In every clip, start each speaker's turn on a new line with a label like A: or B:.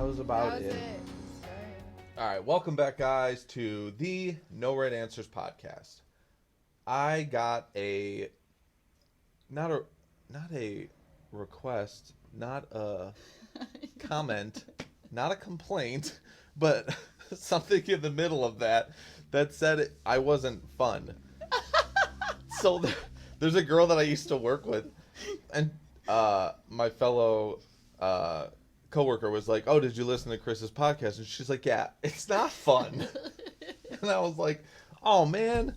A: was about it. All right, welcome back, guys, to the No Right Answers podcast. I got not a request, not a comment, not a complaint, but something in the middle of that said I wasn't fun. So there's a girl that I used to work with, and my fellow coworker was like, "Oh, did you listen to Chris's podcast?" And she's like, "Yeah, it's not fun." And I was like, "Oh man,"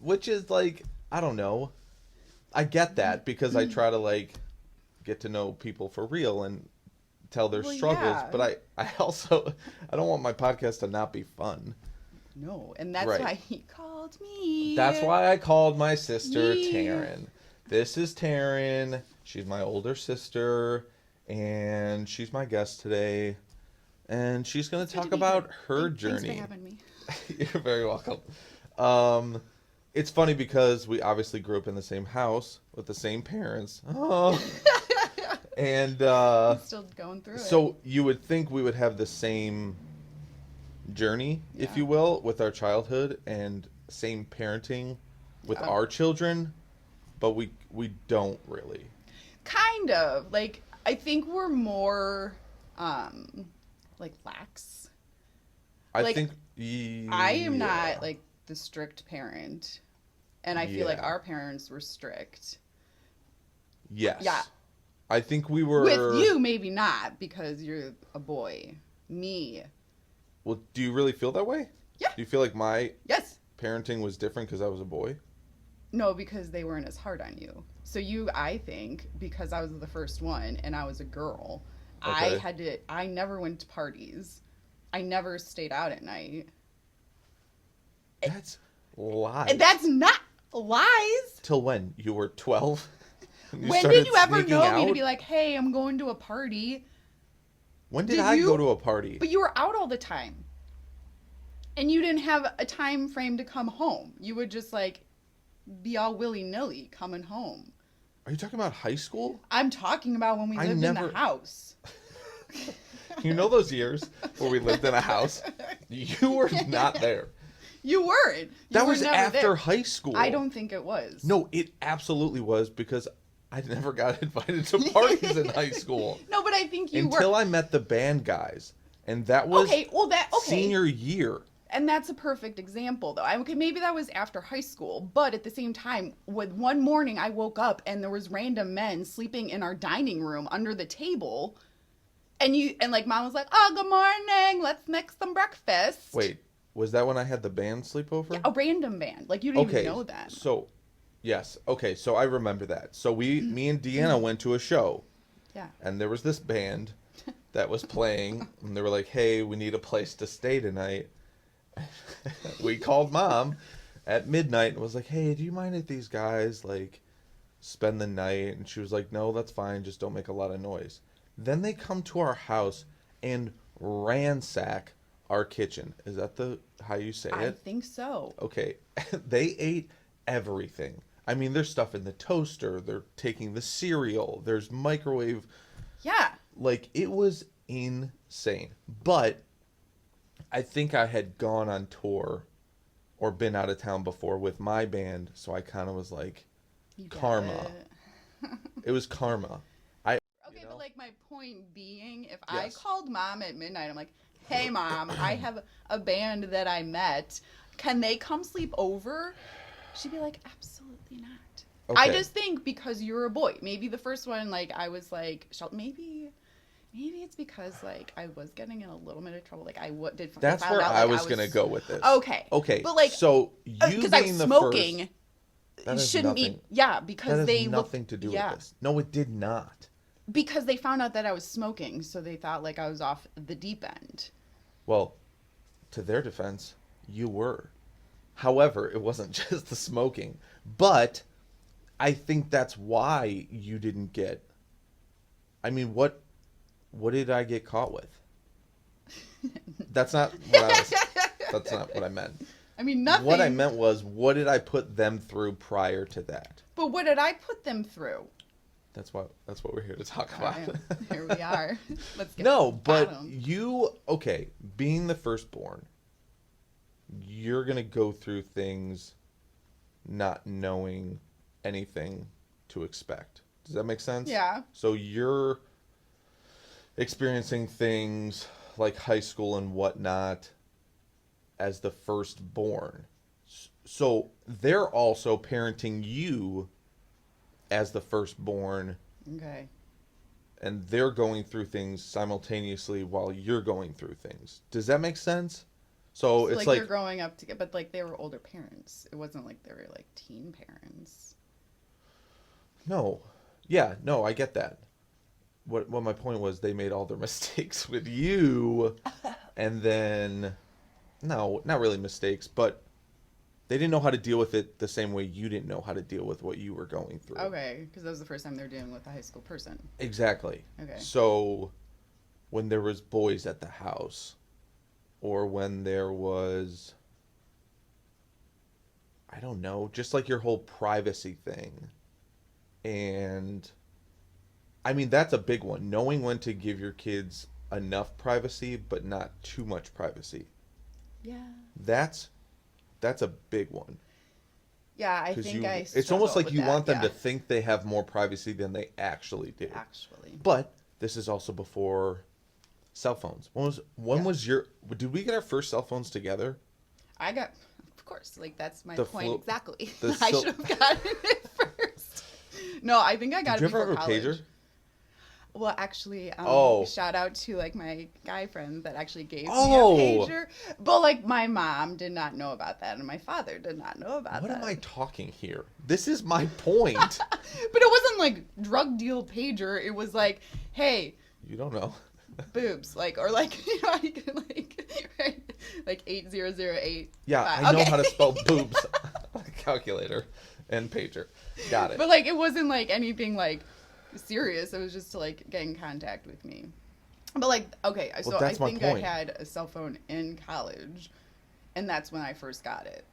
A: which is like, I don't know. I get that because I try to like get to know people for real and tell their struggles,
B: yeah.
A: but I also I don't want my podcast to not be fun.
B: No, and that's
A: Right.
B: why he called me.
A: That's why I called my sister
B: Me.
A: Taran. This is Taran. She's my older sister, and she's my guest today. And she's going to talk about her journey.
B: Thanks for having me.
A: You're very welcome. It's funny because we obviously grew up in the same house with the same parents. Oh. And
B: I'm still going through it.
A: so you would think we would have the same journey, if
B: Yeah.
A: you will, with our childhood and same parenting with our children, but we don't really.
B: Kind of. Like, I think we're more, like, lax.
A: I
B: Like,
A: think
B: I am not, like, the strict parent. And I feel like
A: Yeah.
B: our parents were strict.
A: Yes.
B: Yeah.
A: I think we were
B: With you, maybe not, because you're a boy. Me.
A: Well, do you really feel that way?
B: Yeah.
A: Do you feel like my
B: Yes.
A: parenting was different because I was a boy?
B: No, because they weren't as hard on you. So you, I think, because I was the first one and I was a girl,
A: Okay.
B: I never went to parties. I never stayed out at night.
A: That's lies.
B: And that's not lies.
A: Till when? You were 12?
B: When did you ever know me to be like, hey, I'm going to a party?
A: When did
B: Did
A: I
B: you?
A: go to a party?
B: But you were out all the time. And you didn't have a time frame to come home. You would just like be all willy-nilly coming home.
A: Are you talking about high school?
B: I'm talking about when we
A: I
B: lived in
A: never-
B: the house.
A: You know those years where we lived in a house? You were not there.
B: You weren't. You
A: That
B: were
A: was
B: never
A: after
B: there.
A: high school.
B: I don't think it was.
A: No, it absolutely was because I never got invited to parties in high school.
B: No, but I think you
A: Until
B: were.
A: I met the band guys. And that was
B: Okay,
A: senior year.
B: And that's a perfect example, though. Okay, maybe that was after high school, but at the same time, with one morning I woke up and there was random men sleeping in our dining room under the table, and like mom was like, "Oh, good morning, let's make some breakfast."
A: Wait, was that when I had the band sleepover?
B: Yeah, a random band, like you didn't even know that.
A: So, yes, okay, so I remember that. So me and Deanna went to a show,
B: Yeah.
A: and there was this band that was playing, and they were like, "Hey, we need a place to stay tonight." We called mom at midnight and was like, "Hey, do you mind if these guys like spend the night?" And she was like, "No, that's fine, just don't make a lot of noise." Then they come to our house and ransack our kitchen. Is that how you say
B: I
A: it?
B: think so.
A: Okay. They ate everything. I mean, there's stuff in the toaster, they're taking the cereal, there's microwave.
B: Yeah.
A: Like, it was insane. But I think I had gone on tour or been out of town before with my band, so I kind of was like,
B: You get
A: karma.
B: it.
A: It was karma.
B: Okay, but like my point being, if
A: Yes.
B: I called mom at midnight, I'm like, "Hey mom, I have a band that I met. Can they come sleep over?" She'd be like, "Absolutely not." I
A: Okay.
B: just think because you're a boy. Maybe the first one, like I was like, maybe it's because like I was getting in a little bit of trouble. Like did.
A: That's
B: found
A: where
B: out,
A: I
B: like,
A: was going to go with this.
B: Okay.
A: Okay.
B: But like,
A: so you
B: because I was
A: being the
B: smoking,
A: first, that
B: it
A: has
B: shouldn't
A: nothing-
B: be. Yeah,
A: that
B: because
A: has
B: they
A: nothing to do
B: yeah.
A: with this. No, it did not.
B: Because they found out that I was smoking, so they thought like I was off the deep end.
A: Well, to their defense, you were. However, it wasn't just the smoking. But I think that's why you didn't get... I mean, what did I get caught with? That's not what I meant.
B: I mean, nothing.
A: What I meant was, what did I put them through prior to that?
B: But what did I put them through?
A: That's what we're here to talk
B: All
A: about.
B: right, here we are. Let's get
A: No,
B: to the
A: but
B: bottom.
A: okay, being the firstborn, you're going to go through things not knowing anything to expect. Does that make sense?
B: Yeah.
A: So you're experiencing things like high school and whatnot as the firstborn. So they're also parenting you as the firstborn,
B: Okay.
A: and they're going through things simultaneously while you're going through things. Does that make sense? So it's
B: like they're growing up together, but like they were older parents. It wasn't like they were like teen parents.
A: no. Yeah, no, I get that. What my point was, they made all their mistakes with you, and then no, not really mistakes, but they didn't know how to deal with it the same way you didn't know how to deal with what you were going through.
B: Okay, because that was the first time they're dealing with a high school person.
A: Exactly.
B: Okay.
A: So when there was boys at the house, or when there was, I don't know, just like your whole privacy thing. And I mean, that's a big one. Knowing when to give your kids enough privacy, but not too much privacy.
B: Yeah.
A: That's a big one.
B: Yeah, I think
A: it's almost like
B: with
A: you
B: that,
A: want them
B: yeah.
A: to think they have more privacy than they actually do.
B: Actually.
A: But this is also before cell phones. When
B: Yeah.
A: was your? Did we get our first cell phones together?
B: I got, of course, like that's my
A: The
B: point exactly.
A: the
B: I
A: sil-
B: should have gotten it first. No, I think I got
A: Did you
B: it
A: ever
B: before
A: have a
B: college.
A: pager?
B: Well, actually,
A: Oh.
B: shout out to like my guy friend that actually gave
A: Oh.
B: me a pager. But like my mom did not know about that, and my father did not know about
A: What
B: that.
A: am I talking here? This is my point.
B: But it wasn't like drug deal pager. It was like, hey,
A: You don't know.
B: boobs, like, or like, you know, you can like, right, like 8008.
A: Yeah, I know how to spell boobs. Calculator and pager. Got it.
B: But like, it wasn't like anything like serious. It was just to like get in contact with me. But like, okay, so I
A: that's my
B: think I
A: point.
B: had a cell phone in college, and that's when I first got it.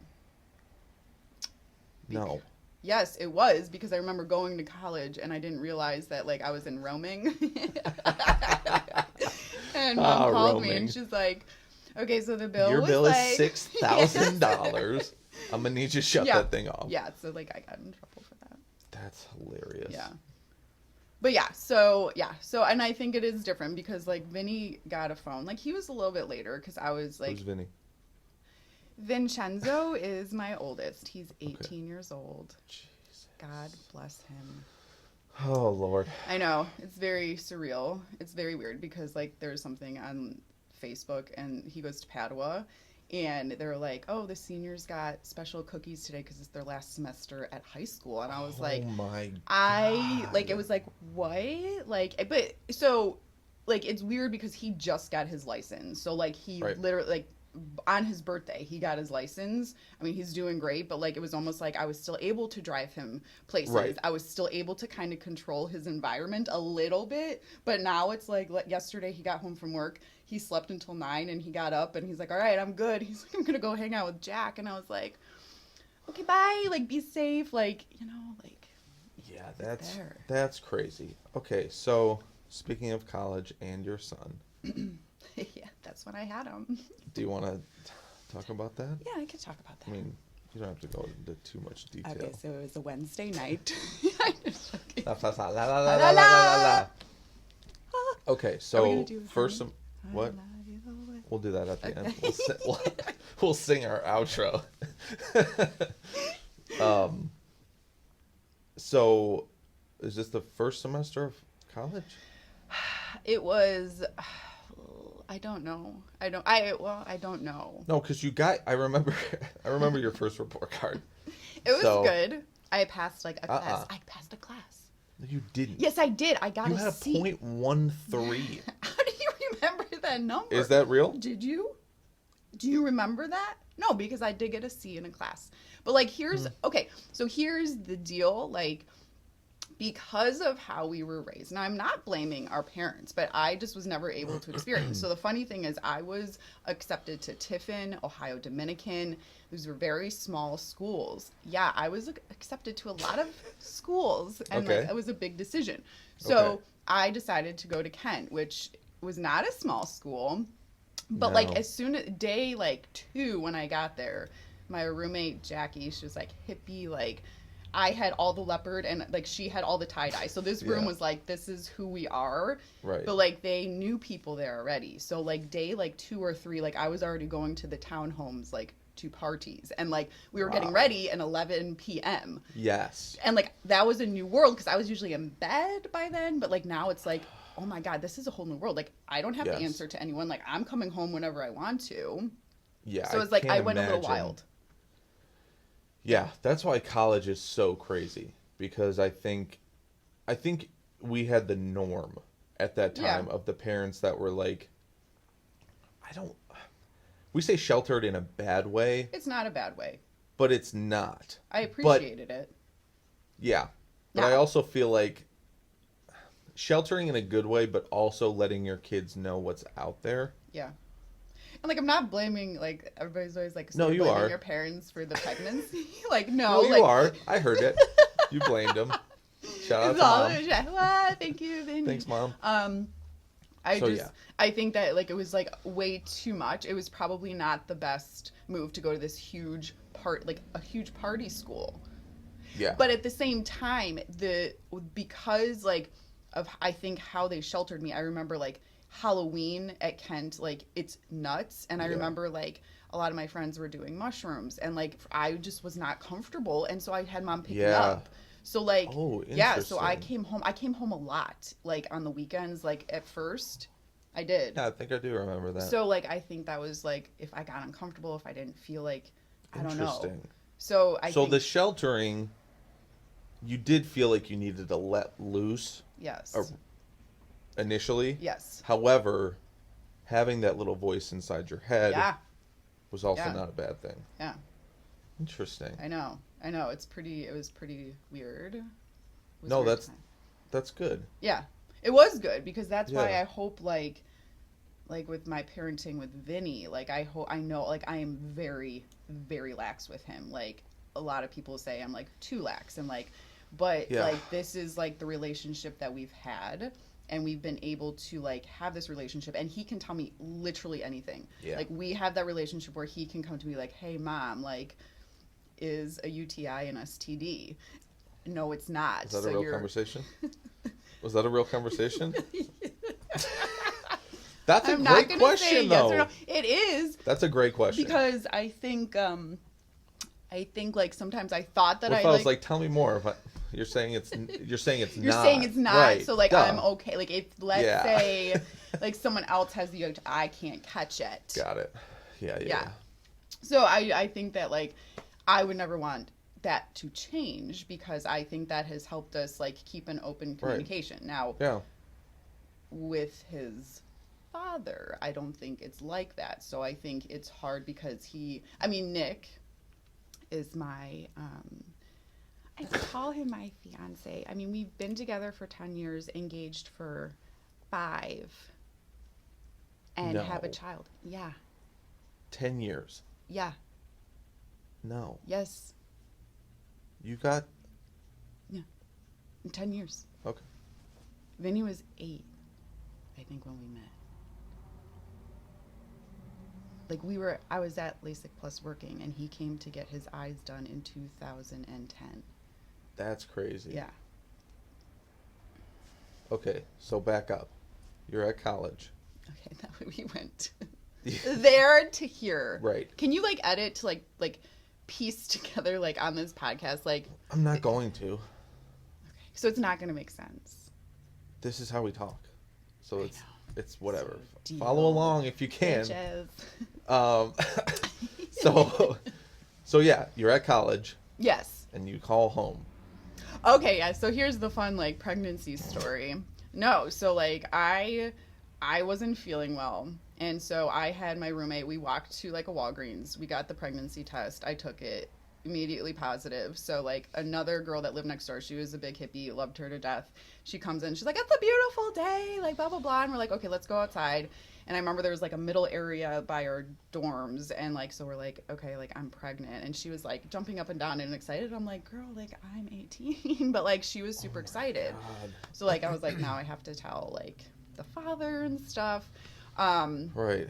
A: No.
B: Yes, it was because I remember going to college and I didn't realize that like I was in roaming. And mom called me
A: roaming.
B: and she's like, "Okay, so the bill
A: Your
B: was
A: bill
B: like
A: is $6,000. I'm gonna need you to shut
B: Yeah.
A: that thing off.
B: Yeah, so like I got in trouble for that.
A: That's hilarious.
B: Yeah. But so and I think it is different because like Vinny got a phone. Like he was a little bit later because I was like
A: Who's Vinny?
B: Vincenzo is my oldest. He's 18 years old.
A: Jesus.
B: God bless him.
A: Oh Lord.
B: I know. It's very surreal. It's very weird because like there's something on Facebook and he goes to Padua and they're like, "Oh, the seniors got special cookies today because it's their last semester at high school." And I was like,
A: Oh my
B: I
A: God.
B: like it was like, "What?" Like but so like it's weird because he just got his license. So like he
A: Right.
B: literally like on his birthday he got his license. I mean, he's doing great, but like it was almost like I was still able to drive him places.
A: Right.
B: I was still able to kind of control his environment a little bit, but now it's like yesterday he got home from work, he slept until 9 and he got up and he's like, "All right, I'm good." He's like, "I'm gonna go hang out with Jack." And I was like, "Okay, bye, like be safe, like, you know, like."
A: Yeah,
B: there.
A: that's crazy. Okay, so speaking of college and your son,
B: Yeah, that's when I had him.
A: do you want to talk about that?
B: Yeah, I could talk about that.
A: I mean, you don't have to go into too much detail.
B: Okay, so it was a Wednesday night.
A: La, la, la, la, la, la, la, la, la. Okay,
B: Are we
A: so
B: gonna do
A: first,
B: Honey?
A: what?
B: I love you the way-
A: We'll do that at the end.
B: Okay.
A: We'll sing our outro. So, is this the first semester of college?
B: It was. I don't know. I don't know.
A: No, because I remember your first report card.
B: It was
A: So-
B: good. I passed like a class. I passed a class.
A: No, you didn't.
B: Yes, I did. I got
A: You
B: a
A: had a
B: C.
A: .13.
B: How do you remember that number?
A: Is that real?
B: Did you? Do you remember that? No, because I did get a C in a class. But like here's okay, so here's the deal, like because of how we were raised. Now, I'm not blaming our parents, but I just was never able to experience. So the funny thing is I was accepted to Tiffin, Ohio Dominican. These were very small schools. Yeah, I was accepted to a lot of schools, and
A: Okay.
B: like it was a big decision. So
A: Okay.
B: I decided to go to Kent, which was not a small school. But
A: No.
B: like as soon as day like 2 when I got there, my roommate Jackie, she was like hippie, like I had all the leopard and like she had all the tie-dye. So this room
A: Yeah.
B: was like, this is who we are.
A: Right.
B: But like they knew people there already. So like day like 2 or 3, like I was already going to the townhomes like to parties. And like we were getting
A: Wow.
B: ready at 11 p.m.
A: Yes.
B: And like that was a new world because I was usually in bed by then. But like now it's like, oh my God, this is a whole new world. Like I don't have
A: Yes.
B: to answer to anyone. Like I'm coming home whenever I want to.
A: Yeah.
B: So it's like
A: can't
B: I went a little
A: imagine.
B: wild.
A: Yeah, that's why college is so crazy because I think we had the norm at that time
B: Yeah.
A: of the parents that were like I don't we say sheltered in a bad way,
B: It's not a bad way.
A: but it's not.
B: I appreciated it.
A: Yeah. But
B: Yeah.
A: I also feel like sheltering in a good way but also letting your kids know what's out there.
B: Yeah. And like I'm not blaming like everybody's always like
A: No,
B: you're
A: you
B: blaming
A: are.
B: your parents for the pregnancy. Like no,
A: No,
B: like
A: you are. I heard it. You blamed them. Shout out
B: it's
A: to
B: all
A: mom.
B: well, thank you.
A: Thanks, mom.
B: I
A: So,
B: just
A: yeah.
B: I think that like it was like way too much. It was probably not the best move to go to this huge a huge party school.
A: Yeah.
B: But at the same time, because like of I think how they sheltered me, I remember like Halloween at Kent, like it's nuts, and I
A: Yeah.
B: remember like a lot of my friends were doing mushrooms, and like I just was not comfortable, and so I had mom pick me
A: Yeah.
B: up. So like
A: Oh,
B: yeah, so I
A: interesting.
B: came home a lot, like on the weekends, like at first I did.
A: Yeah, I think I do remember that.
B: So like I think that was like if I got uncomfortable, if I didn't feel like I don't know.
A: Interesting.
B: So I
A: So
B: think
A: the sheltering, you did feel like you needed to let loose
B: yes.
A: initially.
B: Yes.
A: However, having that little voice inside your head
B: Yeah.
A: was also
B: Yeah.
A: not a bad thing.
B: Yeah.
A: Interesting.
B: I know. It was pretty weird. It was
A: No,
B: a weird
A: that's-
B: time.
A: That's good.
B: Yeah. It was good because that's why
A: Yeah.
B: I hope like with my parenting with Vinny, like I know like I am very very lax with him. Like a lot of people say I'm like too lax and like but
A: Yeah.
B: like this is like the relationship that we've had and we've been able to like have this relationship and he can tell me literally anything.
A: Yeah.
B: Like we have that relationship where he can come to me like, "Hey mom, like is a UTI an STD?" No, it's not.
A: Was that
B: So
A: a real
B: you're
A: conversation? Was that a real conversation? That's a
B: I'm not
A: great
B: gonna
A: question,
B: say
A: though.
B: yes or no. It is
A: That's a great question.
B: because I think like sometimes I thought that
A: What if
B: I
A: I was like, tell me more? If
B: you're saying it's not,
A: right?
B: so like
A: Duh.
B: I'm okay. Like if let's
A: Yeah.
B: say like someone else has the UTI, I can't catch it.
A: Got it. Yeah.
B: Yeah. So I think that like I would never want that to change because I think that has helped us like keep an open communication. Now
A: Yeah.
B: with his father, I don't think it's like that. So I think it's hard because Nick is my I call him my fiance. I mean, we've been together for 10 years, engaged for 5 and have a
A: No.
B: child. Yeah.
A: 10 years.
B: Yeah.
A: No.
B: Yes.
A: You got
B: 10 years.
A: okay.
B: Vinny was 8, I think, when we met. Like I was at LASIK Plus working, and he came to get his eyes done in 2010.
A: That's crazy.
B: Yeah.
A: Okay, so back up. You're at college.
B: Okay, that way we went there to here.
A: Right.
B: Can you like edit to like piece together like on this podcast like?
A: I'm not going to.
B: Okay, so it's not gonna make sense.
A: This is how we talk. So
B: I
A: it's
B: know.
A: it's whatever.
B: So
A: Follow along if you can.
B: Bitches.
A: Um, so yeah, you're at college
B: Yes.
A: and you call home.
B: Okay, yeah. So here's the fun like pregnancy story. No, so like I wasn't feeling well, and so I had my roommate. We walked to like a Walgreens. We got the pregnancy test. I took it. immediately positive. So like another girl that lived next door, she was a big hippie, loved her to death. She comes in, she's like, it's a beautiful day, like blah blah blah, and we're like, okay, let's go outside. And I remember there was like a middle area by our dorms, and like so we're like, okay, like I'm pregnant, and she was like jumping up and down and excited. I'm like, girl, like I'm 18, but like she was super excited.
A: God.
B: So like I was like, now I have to tell like the father and stuff.
A: Right.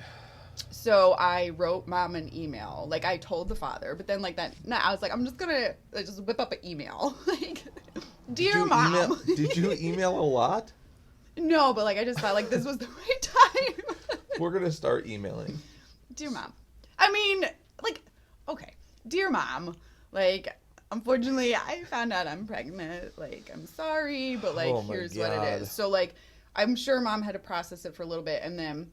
B: So I wrote mom an email. Like I told the father, but then like that night I was like, I'm just gonna just whip up an email. Like, dear mom.
A: Did you email a lot?
B: No, but like I just felt like this was the right time.
A: We're gonna start emailing.
B: Dear mom. I mean, like, okay. Dear mom, like, unfortunately I found out I'm pregnant. Like, I'm sorry, but like here's what it is. So like I'm sure mom had to process it for a little bit, and then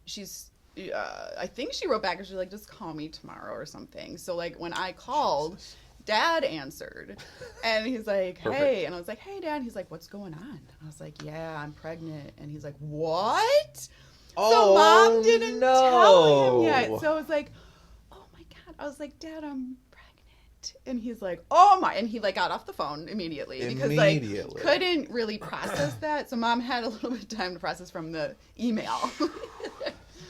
B: she's I think she wrote back and she's like, just call me tomorrow or something. So like when I called, Jesus. Dad answered, and he's like, hey. Perfect. And I was like, hey, Dad. He's like, what's going on? I was like, yeah, I'm pregnant. And he's like, what?
A: Oh,
B: so mom didn't tell him yet. So I was like, oh my God. I was like, Dad, I'm pregnant. And he's like, oh my. And he like got off the phone immediately. Because like couldn't really process that. So mom had a little bit of time to process from the email.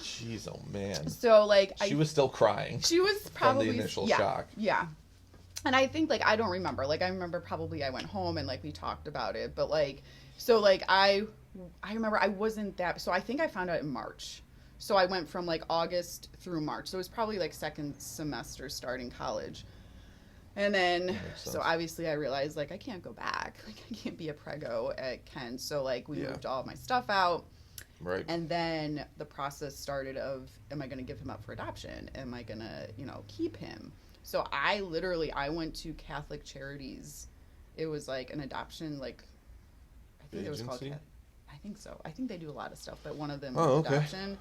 A: Jeez, oh man.
B: So like
A: she was still crying.
B: She was probably
A: from the initial shock.
B: Yeah. And I think like I don't remember. Like I remember probably I went home and like we talked about it, but like so like I remember I wasn't that, so I think I found out in March. So I went from like August through March. So it was probably like second semester starting college. And then so obviously I realized like I can't go back. Like I can't be a prego at Kent. So like we moved all of my stuff out.
A: Right.
B: And then the process started of, am I going to give him up for adoption? Am I going to, keep him? So I went to Catholic Charities. It was like an adoption, like, I think it was called, I think so. I think they do a lot of stuff, but one of them was adoption.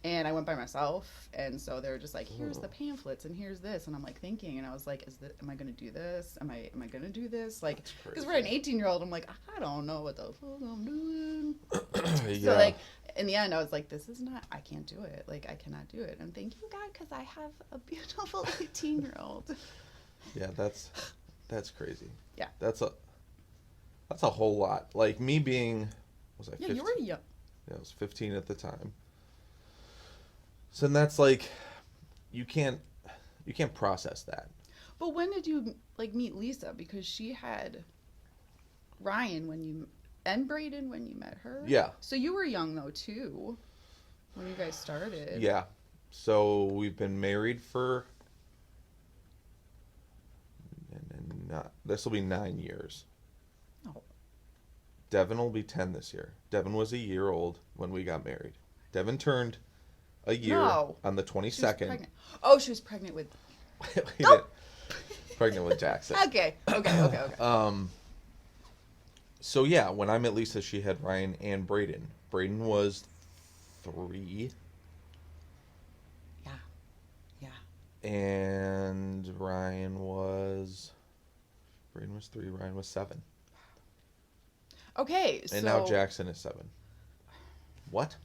B: And I went by myself, and so they were just like, here's the pamphlets, and here's this. And I'm like thinking, and I was like, am I going to do this? Am I going to do this? Like, because we're an 18-year-old, I'm like, I don't know what the fuck I'm doing. So like, in the end, I was like, I can't do it. Like, I cannot do it. And thank you, God, because I have a beautiful 18-year-old.
A: Yeah, that's crazy.
B: Yeah.
A: That's a whole lot. Like, me being, was I 15?
B: Yeah, you were young.
A: Yeah, I was 15 at the time. So then that's like, you can't process that.
B: But when did you like meet Lisa? Because she had Ryan and Braden when you met her.
A: Yeah.
B: So you were young though too, when you guys started.
A: Yeah. So we've been married for, this will be 9 years.
B: Oh.
A: Devin will be 10 this year. Devin was a year old when we got married. Devin turned a year on the 22nd.
B: She was pregnant with...
A: Pregnant with Jackson.
B: Okay.
A: So yeah, when I met Lisa, she had Ryan and Braden. Braden was 3.
B: Yeah.
A: And Braden was 3, Ryan was 7.
B: Okay,
A: And now Jackson is 7. What?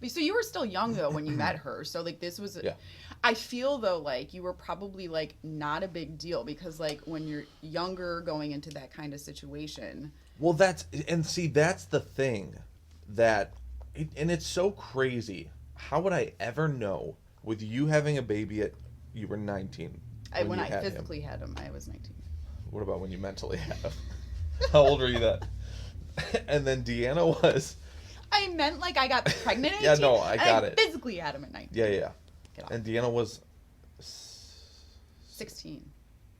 B: So you were still young though when you met her. So like this was, I feel though like you were probably like not a big deal because like when you're younger going into that kind of situation.
A: Well, that's the thing and it's so crazy. How would I ever know with you having a baby you were 19?
B: When I physically had him, I was 19.
A: What about when you mentally had him? How old were you then? And then Deanna was...
B: I meant like I got pregnant at 18.
A: Yeah, no, I got it.
B: Physically had him at 19.
A: Yeah. And Deanna was
B: 16.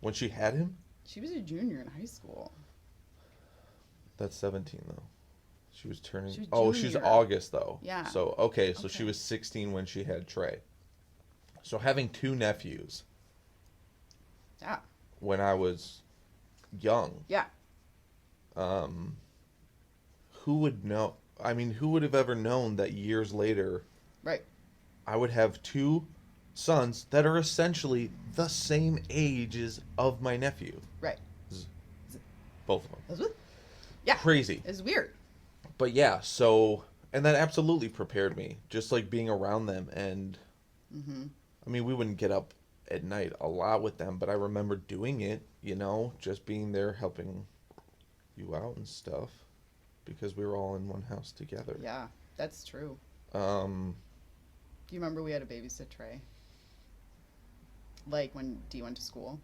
A: When she had him?
B: She was a junior in high school.
A: That's 17 though. She was turning... she's August though.
B: Yeah.
A: So, okay, she was 16 when she had Trey. So having 2 nephews.
B: Yeah.
A: When I was young.
B: Yeah.
A: Who would know... I mean, who would have ever known that years later,
B: right,
A: I would have 2 sons that are essentially the same ages of my nephew.
B: Right.
A: Both of them.
B: Yeah.
A: Crazy.
B: It's weird.
A: But yeah, so, and that absolutely prepared me, just like being around them. And, I mean, we wouldn't get up at night a lot with them, but I remember doing it, you know, just being there helping you out and stuff because we were all in one house together.
B: Yeah, that's true.
A: Um,
B: Do you remember we had a babysit Trey? Like when Dee went to school?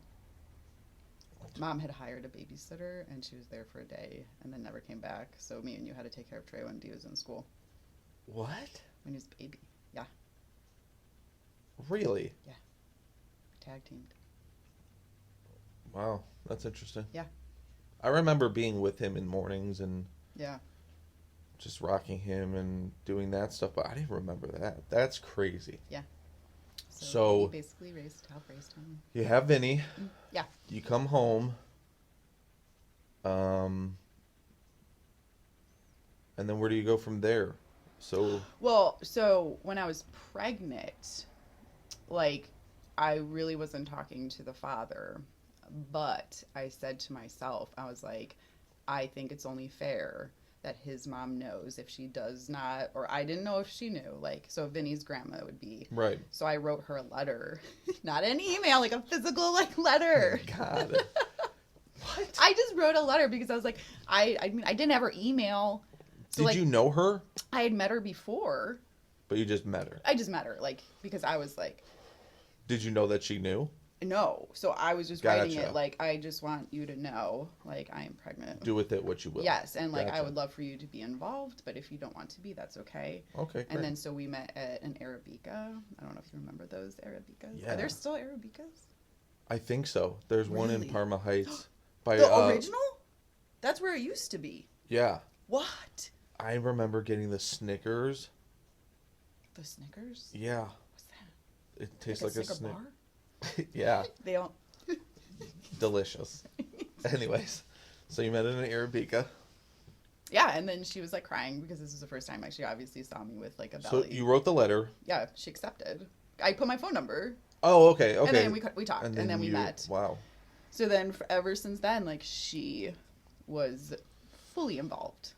B: Mom had hired a babysitter and she was there for a day and then never came back. So me and you had to take care of Trey when Dee was in school.
A: what?
B: When he was a baby. Yeah.
A: Really?
B: Yeah. Tag teamed.
A: Wow, that's interesting.
B: Yeah.
A: I remember being with him in mornings and
B: Yeah.
A: just rocking him and doing that stuff, but I didn't remember that. That's crazy.
B: Yeah.
A: So
B: we basically helped raise him.
A: you have Vinny.
B: Yeah.
A: You come home. And then where do you go from there? So
B: Well, so when I was pregnant, like I really wasn't talking to the father, but I said to myself, I was like, I think it's only fair that his mom knows if she does not, or I didn't know if she knew, like, so Vinny's grandma would be.
A: right.
B: So I wrote her a letter, not an email, like a physical, like, letter.
A: God. What?
B: I just wrote a letter because I was like, I mean, I didn't ever email. So,
A: Did
B: like,
A: you know her?
B: I had met her before.
A: But you just met her.
B: I just met her, like, because I was like,
A: Did you know that she knew?
B: no. So I was just writing
A: Gotcha.
B: it like, I just want you to know, like, I am pregnant.
A: Do with it what you will.
B: Yes, and like I
A: Gotcha.
B: would love for you to be involved, but if you don't want to be, that's okay.
A: Okay, great.
B: And then so we met at an Arabica. I don't know if you remember those Arabicas.
A: Yeah.
B: Are there still Arabicas?
A: I think so. There's one in
B: Really?
A: Parma Heights. By
B: The original? That's where it used to be.
A: Yeah.
B: What?
A: I remember getting the Snickers.
B: The Snickers?
A: Yeah.
B: What's that?
A: It tastes
B: Like
A: like,
B: a
A: a
B: Snicker
A: Snicker.
B: bar?
A: Yeah.
B: They don't.
A: Delicious. Anyways, so you met at an Arabica.
B: Yeah, and then she was like crying because this was the first time like she obviously saw me with like a belly.
A: So you wrote the letter.
B: Yeah, she accepted. I put my phone number.
A: Oh, okay, okay.
B: And then we talked, and then we
A: you-
B: met.
A: Wow.
B: So then, ever since then, like she was fully involved.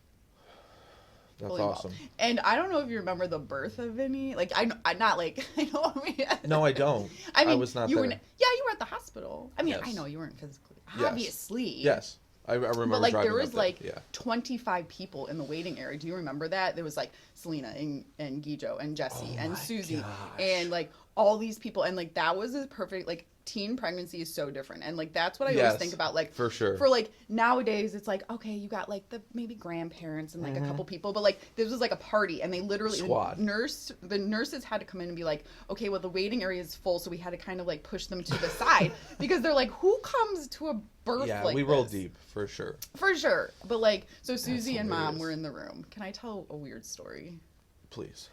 A: That's
B: Fully
A: awesome.
B: involved. And I don't know if you remember the birth of Vinny. Like I'm not like I know. I mean,
A: No, I don't.
B: I mean,
A: I was not
B: you
A: there.
B: were. Yeah, you were at the hospital. I mean,
A: Yes.
B: I know you weren't physically.
A: Yes.
B: Obviously.
A: Yes. I remember
B: But like
A: driving
B: there was
A: up there.
B: like
A: Yeah.
B: 25 people in the waiting area. Do you remember that? There was like Selena and Guijo and Jesse
A: Oh
B: and
A: my
B: Susie
A: gosh.
B: and like all these people, and like that was a perfect like teen pregnancy is so different, and like that's what I
A: Yes,
B: always think about, like
A: for sure.
B: for like nowadays it's like okay you got like the maybe grandparents and like a couple people, but like this was like a party and they literally
A: Squad.
B: the nurses had to come in and be like okay well the waiting area is full, so we had to kind of like push them to the side because they're like who comes to a birth
A: Yeah,
B: like
A: we roll
B: this?
A: deep for sure.
B: For sure. But like, so Susie and Mom
A: hilarious.
B: were in the room. Can I tell a weird story?
A: Please.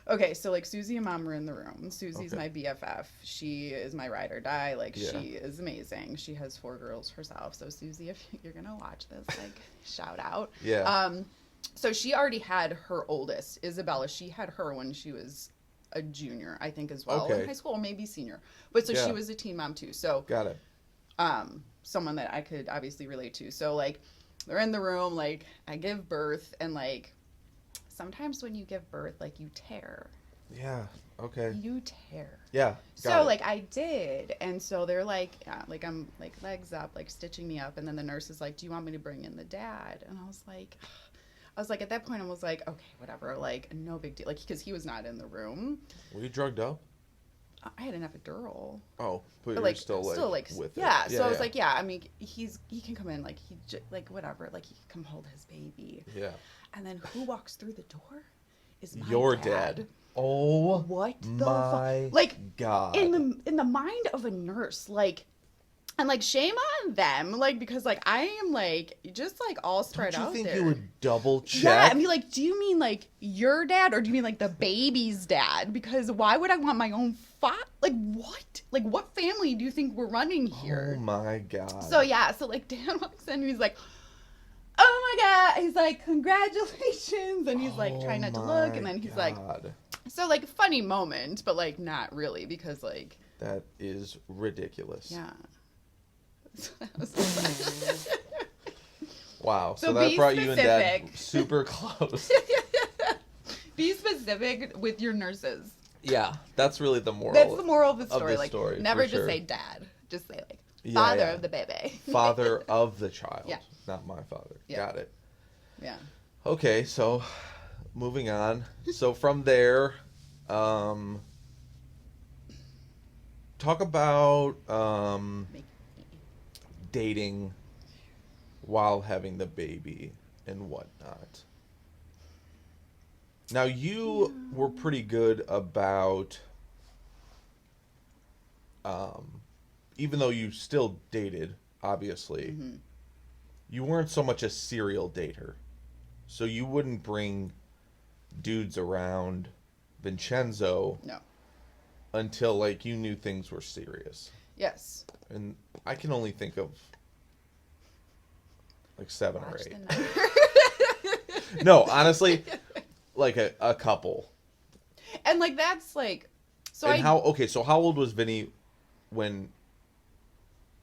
B: Okay, so like Susie and Mom were in the room. Susie's
A: Okay.
B: my BFF. She is my ride or die. Like
A: Yeah.
B: she is amazing. She has 4 girls herself. So Susie, if you're gonna watch this, like shout out.
A: Yeah.
B: So she already had her oldest, Isabella. She had her when she was a junior, I think, as well
A: Okay.
B: in high school, or maybe senior. But so
A: Yeah.
B: she was a teen mom too. So
A: Got it.
B: someone that I could obviously relate to. So like they're in the room, like I give birth, and like sometimes when you give birth, like you tear.
A: Yeah. Okay.
B: You tear.
A: Yeah.
B: So
A: got it.
B: like I did, and so they're like, yeah, like I'm like legs up, like stitching me up, and then the nurse is like, "Do you want me to bring in the dad?" And I was like, at that point, I was like, okay, whatever, like no big deal, like because he was not in the room.
A: Were you drugged up?
B: I had an epidural.
A: Oh, but
B: But
A: you're
B: like
A: still like with
B: yeah,
A: it.
B: so I was like, yeah, I mean, he can come in, like like whatever, like he can come hold his baby.
A: Yeah.
B: And then who walks through the door? Is my
A: Your dad. Oh.
B: What the
A: my
B: fuck? Like
A: God.
B: in the mind of a nurse, like, and like shame on them, like because like I am like just like all spread
A: Don't you
B: out
A: think
B: there.
A: you would double check?
B: Yeah, I mean, like, do you mean like your dad, or do you mean like the baby's dad? Because why would I want my own like what? Like what family do you think we're running here?
A: Oh my God.
B: So yeah, so like Dan walks in and he's like, "Oh my God!" He's like, "Congratulations!" And he's like trying not to look, and then he's like,
A: God.
B: so like funny moment, but like not really because like
A: That is ridiculous.
B: yeah.
A: Wow. So
B: So
A: that
B: be
A: brought you and Dad
B: specific.
A: super close.
B: Be specific with your nurses.
A: Yeah, that's really the moral.
B: That's the moral of the story.
A: the
B: Like,
A: story,
B: never
A: for
B: just
A: sure.
B: say dad. Just say like
A: Yeah,
B: father
A: yeah.
B: of the baby.
A: Father of the child,
B: Yeah.
A: not my father.
B: Yeah.
A: Got it.
B: Yeah.
A: Okay, so moving on. So from there, talk about dating while having the baby and whatnot. Now you were pretty good about, even though you still dated, obviously,
B: Mm-hmm.
A: you weren't so much a serial dater. So you wouldn't bring dudes around Vincenzo
B: No.
A: until like you knew things were serious.
B: Yes.
A: And I can only think of like 7 or
B: Watch
A: 8.
B: the number.
A: No, honestly, like a couple.
B: And like that's like so
A: And so how old was Vinny when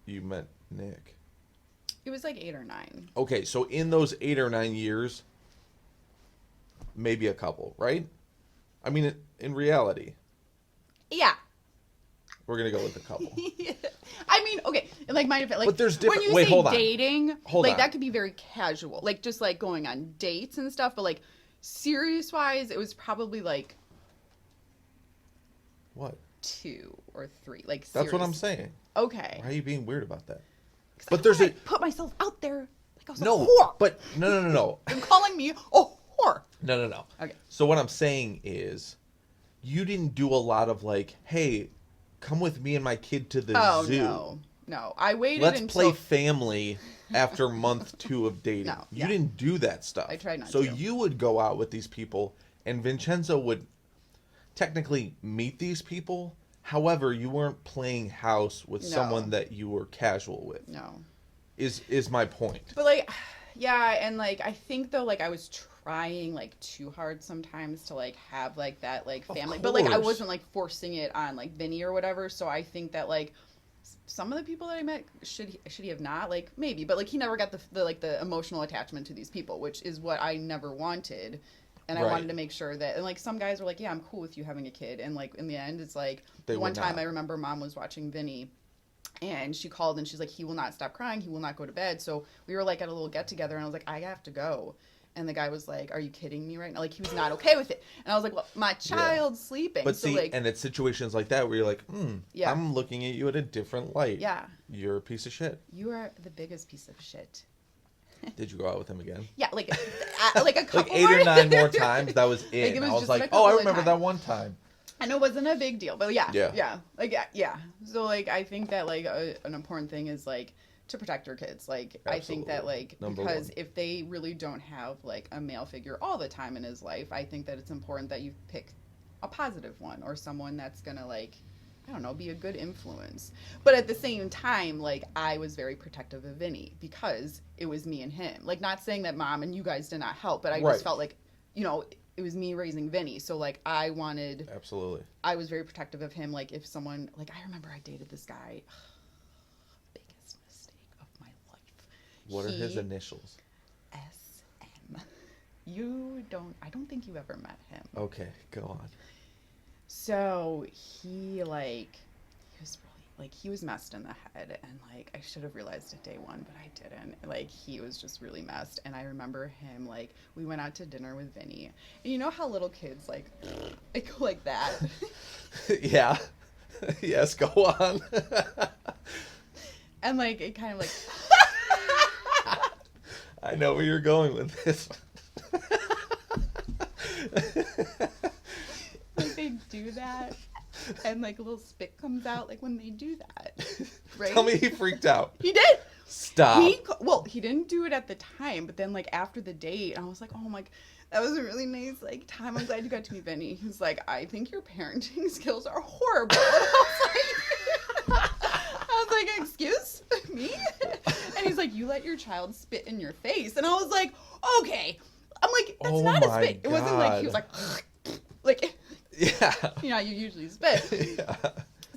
A: you met Nick?
B: it was like 8 or 9.
A: Okay, so in those 8 or 9 years, maybe a couple, right? I mean, in reality,
B: Yeah.
A: we're gonna go with a couple.
B: I mean, okay, and like my like
A: But there's different-
B: when you
A: wait,
B: say
A: hold on.
B: dating,
A: Hold
B: like
A: on.
B: that could be very casual, like just like going on dates and stuff. But like serious wise, it was probably like
A: What?
B: 2 or 3. Like
A: That's what I'm
B: serious.
A: saying.
B: Okay.
A: Why are you being weird about that?
B: 'Cause
A: But
B: I
A: there's
B: don't
A: a
B: wanna put myself out there like I was a
A: no,
B: whore.
A: but no.
B: You're calling me a whore.
A: No.
B: Okay.
A: So what I'm saying is, you didn't do a lot of like, hey, come with me and my kid to the zoo.
B: No. I waited
A: Let's
B: until
A: play family after month 2 of dating.
B: No,
A: You
B: yeah.
A: didn't do that stuff.
B: I tried not
A: so
B: to.
A: you would go out with these people, and Vincenzo would technically meet these people. However, you weren't playing house with
B: No.
A: someone that you were casual with.
B: no.
A: Is my point.
B: But like, yeah, and like I think though, like I was trying like too hard sometimes to like have like that like
A: Of
B: family, but like I
A: course.
B: wasn't like forcing it on like Vinny or whatever. So I think that like some of the people that I met should he have not like maybe, but like he never got the like the emotional attachment to these people, which is what I never wanted. And I
A: Right.
B: wanted to make sure that, and like some guys were like, yeah, I'm cool with you having a kid. And like in the end, it's like
A: They
B: one
A: were
B: time
A: not.
B: I remember mom was watching Vinny and she called and she's like, he will not stop crying. He will not go to bed. So we were like at a little get together and I was like, I have to go. And the guy was like, are you kidding me right now? Like he was not okay with it. And I was like, well, my child's sleeping.
A: But
B: so
A: see,
B: like,
A: and it's situations like that where you're like,
B: Yeah.
A: I'm looking at you at a different light.
B: yeah,
A: You're a piece of shit.
B: you are the biggest piece of shit.
A: Did you go out with him again?
B: Yeah, like like a couple
A: Like 8 or 9 more times, that was it.
B: Like, it
A: And
B: was
A: I was
B: just
A: like,
B: a
A: oh, I
B: couple of
A: remember
B: times.
A: that one time.
B: And it wasn't a big deal, but yeah.
A: Yeah.
B: Like, yeah. So, like, I think that, like, an important thing is, like, to protect your kids. Like, I think that,
A: Absolutely.
B: like,
A: Number
B: because
A: one.
B: if they really don't have, like, a male figure all the time in his life, I think that it's important that you pick a positive one or someone that's gonna, like, I don't know, be a good influence. But at the same time, like, I was very protective of Vinny because it was me and him. Like, not saying that mom and you guys did not help, but I
A: Right.
B: just felt like, you know, it was me raising Vinny. So, like, I
A: Absolutely.
B: was very protective of him. Like, if someone, like, I remember I dated this guy. Biggest mistake of my life.
A: What are his
B: He-
A: initials?
B: SM. I don't think you ever met him.
A: Okay, go on.
B: So he was really, like, he was messed in the head, and like I should have realized it day one, but I didn't. Like, he was just really messed. And I remember him, like, we went out to dinner with Vinny, and you know how little kids like go like that.
A: Yeah. Yes, go on.
B: And like it kind of like
A: I know where you're going with this.
B: like they do that, and like a little spit comes out like when they do that, right?
A: Tell me he freaked out.
B: He did.
A: Stop.
B: He didn't do it at the time, but then like after the date, I was like, oh my, that was a really nice like time. I'm glad you got to meet Vinny. He's like, I think your parenting skills are horrible. And I was like, excuse me? And he's like, you let your child spit in your face, and I was like, okay. I'm like, that's
A: Oh
B: not a
A: my
B: spit. It wasn't like he was like, like,
A: Yeah.
B: you know, you usually spit.
A: Yeah.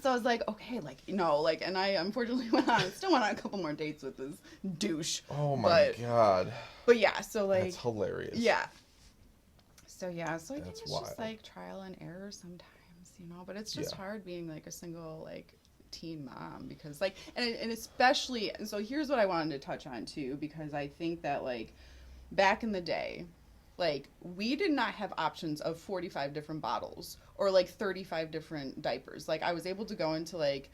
B: So I was like, okay, like, you know, like, and I unfortunately still went on a couple more dates with this douche.
A: Oh my god.
B: But yeah, so like,
A: That's hilarious.
B: yeah. So yeah, so I think
A: That's
B: it's
A: wild.
B: just like trial and error sometimes, but it's just
A: Yeah.
B: hard being like a single like teen mom because like and especially and so here's what I wanted to touch on too because I think that like back in the day like we did not have options of 45 different bottles or like 35 different diapers. Like I was able to go into like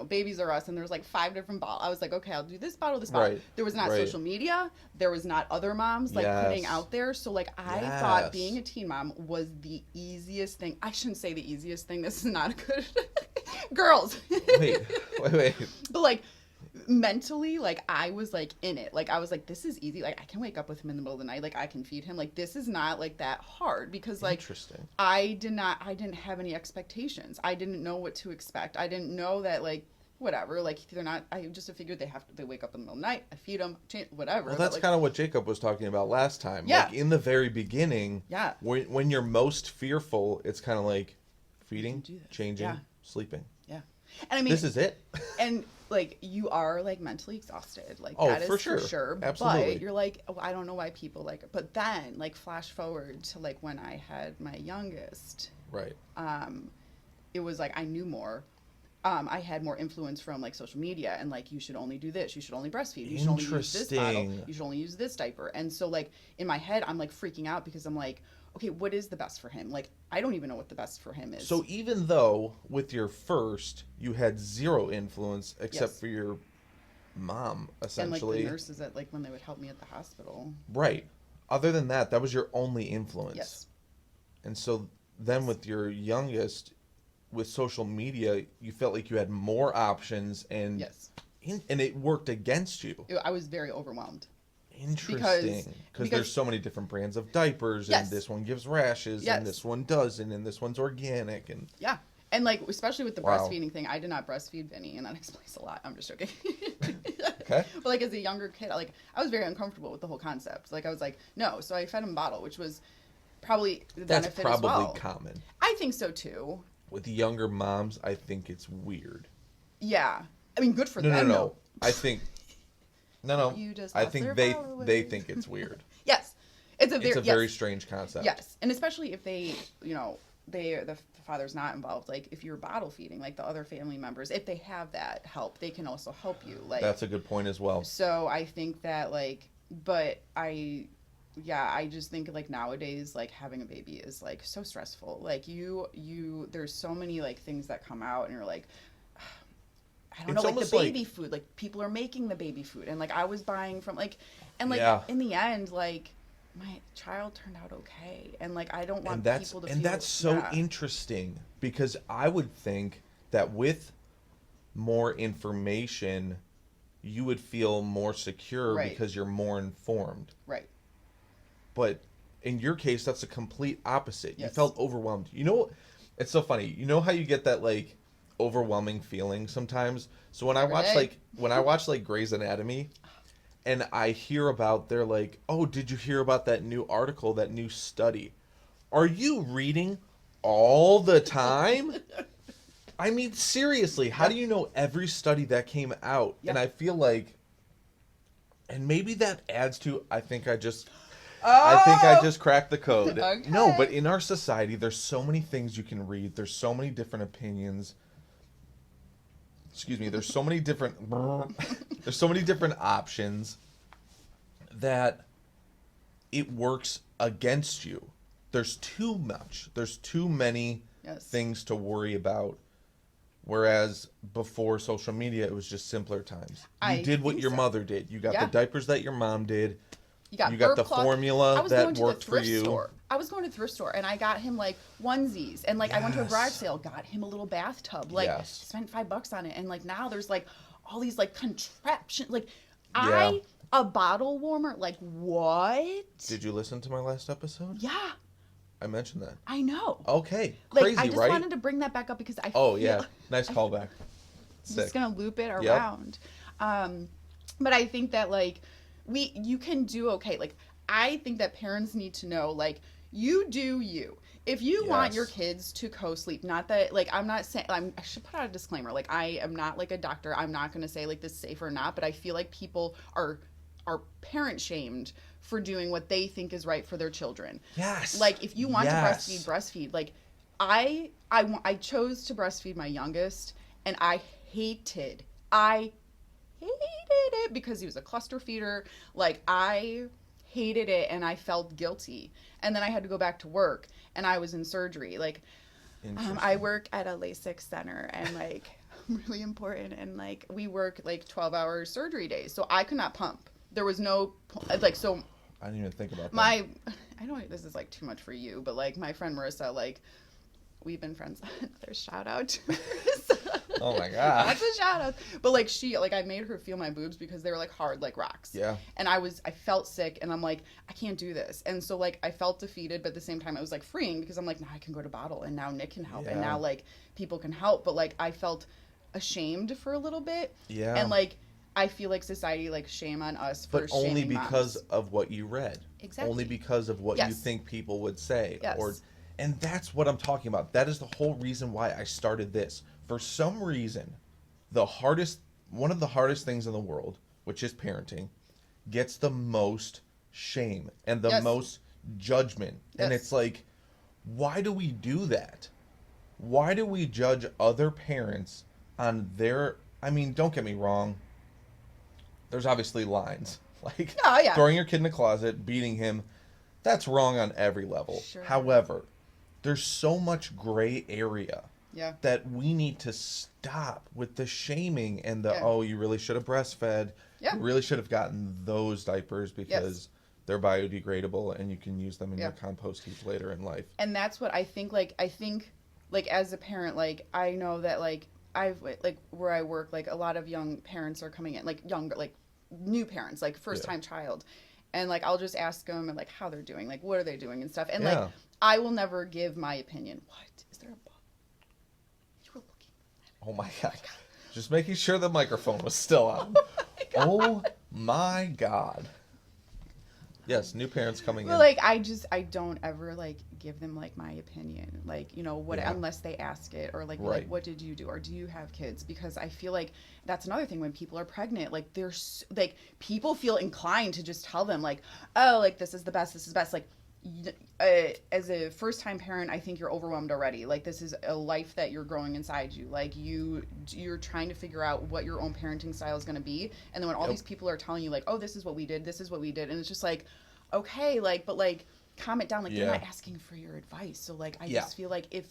B: Babies R Us, and there was like 5 different bottles. I was like, okay, I'll do this bottle, this bottle.
A: Right.
B: There was not
A: Right.
B: social media. There was not other moms like putting
A: Yes.
B: out there. So like I
A: Yes.
B: thought being a teen mom was the easiest thing. I shouldn't say the easiest thing. This is not a good girls.
A: Wait.
B: But like mentally, like I was like in it. Like I was like, this is easy. Like I can wake up with him in the middle of the night. Like I can feed him. Like this is not like that hard because like
A: Interesting.
B: I didn't have any expectations. I didn't know what to expect. I didn't know that like whatever, like they're not. I just figured they wake up in the middle of the night. I feed them, change, whatever.
A: Well, that's
B: like,
A: kind of what Jacob was talking about last time.
B: Yeah.
A: Like in the very beginning,
B: yeah.
A: when you're most fearful, it's kind of like feeding,
B: do this.
A: changing,
B: Yeah.
A: sleeping.
B: Yeah, and I mean
A: This is it.
B: and like you are like mentally exhausted. Like
A: Oh,
B: that is
A: for sure. Absolutely.
B: But you're like, oh, I don't know why people like it. But then like flash forward to like when I had my youngest,
A: Right.
B: it was like I knew more. I had more influence from like social media and like you should only do this, you should only breastfeed, you should only use this bottle, you should only use this diaper. And so like in my head I'm like freaking out because I'm like, okay, what is the best for him? Like I don't even know what the best for him is.
A: So even though with your first you had zero influence except
B: Yes.
A: for your mom,
B: and
A: essentially.
B: like the nurses at like when they would help me at the hospital.
A: Right. Other than that, that was your only influence.
B: Yes.
A: And so then with your youngest, with social media, you felt like you had more options and
B: Yes.
A: and it worked against you.
B: I was very overwhelmed.
A: Interesting. Because there's so many different brands of diapers
B: Yes.
A: and this one gives rashes
B: Yes.
A: and this one doesn't and this one's organic and
B: Yeah. And like especially with the
A: Wow.
B: breastfeeding thing, I did not breastfeed Vinny, and that explains a lot. I'm just joking.
A: Okay.
B: But like as a younger kid, like I was very uncomfortable with the whole concept. Like I was like, no. So I fed him a bottle, which was probably the
A: that's
B: benefit
A: probably
B: as well.
A: common.
B: I think so too.
A: With younger moms, I think it's weird.
B: Yeah. I mean, good for
A: No,
B: them.
A: no, no.
B: though.
A: I think no.
B: You just
A: I
B: lost
A: think
B: their
A: they
B: followers.
A: think it's weird.
B: Yes. It's a
A: It's a
B: yes.
A: very strange concept.
B: Yes, and especially if they, the father's not involved. Like if you're bottle feeding, like the other family members, if they have that help, they can also help you. Like
A: That's a good point as well.
B: so, I think that like, but I just think like nowadays, like having a baby is like so stressful. Like there's so many like things that come out, and you're like. I don't
A: It's
B: know, like the
A: almost like-
B: baby food, like people are making the baby food, and like I was buying from like, and like
A: Yeah.
B: in the end, like my child turned out okay, and like I don't want
A: And that's
B: people to
A: and
B: feel,
A: that's so
B: yeah.
A: interesting because I would think that with more information you would feel more secure
B: Right.
A: because you're more informed.
B: Right.
A: But in your case that's a complete opposite. You
B: Yes.
A: felt overwhelmed. You know, it's so funny. You know how you get that like overwhelming feeling sometimes? So when
B: Every day.
A: I watch like Grey's Anatomy and I hear about they're like, "Oh, did you hear about that new article, that new study?" Are you reading all the time? I mean, seriously, how do you know every study that came out?
B: Yeah.
A: And I feel like and maybe that adds to I think I just cracked the code.
B: Okay.
A: No, but in our society, there's so many things you can read. There's so many different opinions. Excuse me. There's so many different. There's so many different options that it works against you. There's too much. There's too many
B: Yes.
A: things to worry about. Whereas before social media, it was just simpler times. You
B: I
A: did what
B: think
A: your
B: so.
A: mother did. You got
B: Yeah.
A: the diapers that your mom did.
B: You got
A: the
B: burp cloth.
A: formula
B: I was
A: that
B: going to
A: worked
B: the
A: for
B: thrift
A: you.
B: Store. I was going to the thrift store and I got him like onesies, and like I went to a
A: Yes.
B: garage sale, got him a little bathtub, like
A: Yes.
B: spent $5 on it, and like now there's like all these like contraptions, like
A: Yeah.
B: a bottle warmer, like what?
A: Did you listen to my last episode?
B: Yeah,
A: I mentioned that.
B: I know.
A: Okay,
B: Like
A: crazy,
B: I just
A: right?
B: wanted to bring that back up because I
A: Oh
B: feel,
A: yeah, nice callback.
B: I'm
A: Sick.
B: just gonna loop it
A: Yep.
B: around. But I think that like you can do okay. Like I think that parents need to know like you do you. If you want
A: Yes.
B: your kids to co-sleep, not that like I'm not saying I should put out a disclaimer. Like I am not like a doctor. I'm not gonna say like this is safe or not. But I feel like people are parent shamed for doing what they think is right for their children.
A: Yes.
B: Like if you want
A: Yes.
B: to breastfeed. Like I chose to breastfeed my youngest, and I hated it because he was a cluster feeder. Like, I hated it, and I felt guilty. And then I had to go back to work, and I was in surgery. Like, I work at a LASIK center, and like, really important, and like, we work like 12-hour surgery days, so I could not pump. There was no like, so
A: I didn't even think about that.
B: I know this is like too much for you, but like, my friend Marissa, like, we've been friends. Another shout out to Marissa.
A: Oh my god.
B: That's a shout out. But like, I made her feel my boobs because they were like hard like rocks.
A: Yeah.
B: And I felt sick, and I'm like, I can't do this. And so like, I felt defeated, but at the same time it was like freeing because I'm like, now I can go to bottle, and now Nick can help, and now like people can help. But like, I felt ashamed for a little bit.
A: Yeah.
B: And like, I feel like society like shame on us for
A: but only because
B: moms.
A: of what you read.
B: Exactly.
A: Only because of what you think people would say.
B: Yes.
A: And that's what I'm talking about. That is the whole reason why I started this. For some reason, one of the hardest things in the world, which is parenting, gets the most shame and the most judgment.
B: Yes.
A: And it's like, why do we do that? Why do we judge other parents on their... I mean, don't get me wrong. There's obviously lines. Like, throwing your kid in a closet, beating him, that's wrong on every level.
B: Sure.
A: However, there's so much gray area that we need to stop with the shaming and the, oh, you really should have breastfed. You really should have gotten those diapers because they're biodegradable and you can use them in your compost heap later in life.
B: And that's what I think, like, as a parent, like, I know that, like, where I work, like, a lot of young parents are coming in, like, younger, like, new parents, like, first-time child. And, like, I'll just ask them, and, like, how they're doing, like, what are they doing and stuff. And, like, I will never give my opinion. What? Is there a bug? You were looking at it.
A: Oh, my God. Just making sure the microphone was still on. Oh, my God. Yes, new parents coming in.
B: Like, I don't ever, like, give them, like, my opinion. Like, you know, unless they ask it, or, like, like, what did you do? Or do you have kids? Because I feel like that's another thing when people are pregnant. Like, like, people feel inclined to just tell them, like, oh, like, this is the best, this is best. Like, as a first-time parent, I think you're overwhelmed already. Like, this is a life that you're growing inside you. Like, you're trying to figure out what your own parenting style is going to be. And then when all these people are telling you, like, oh, this is what we did, this is what we did. And it's just like, okay, like, but, like, calm it down. Like, they're not asking for your advice. So, like, I just feel like if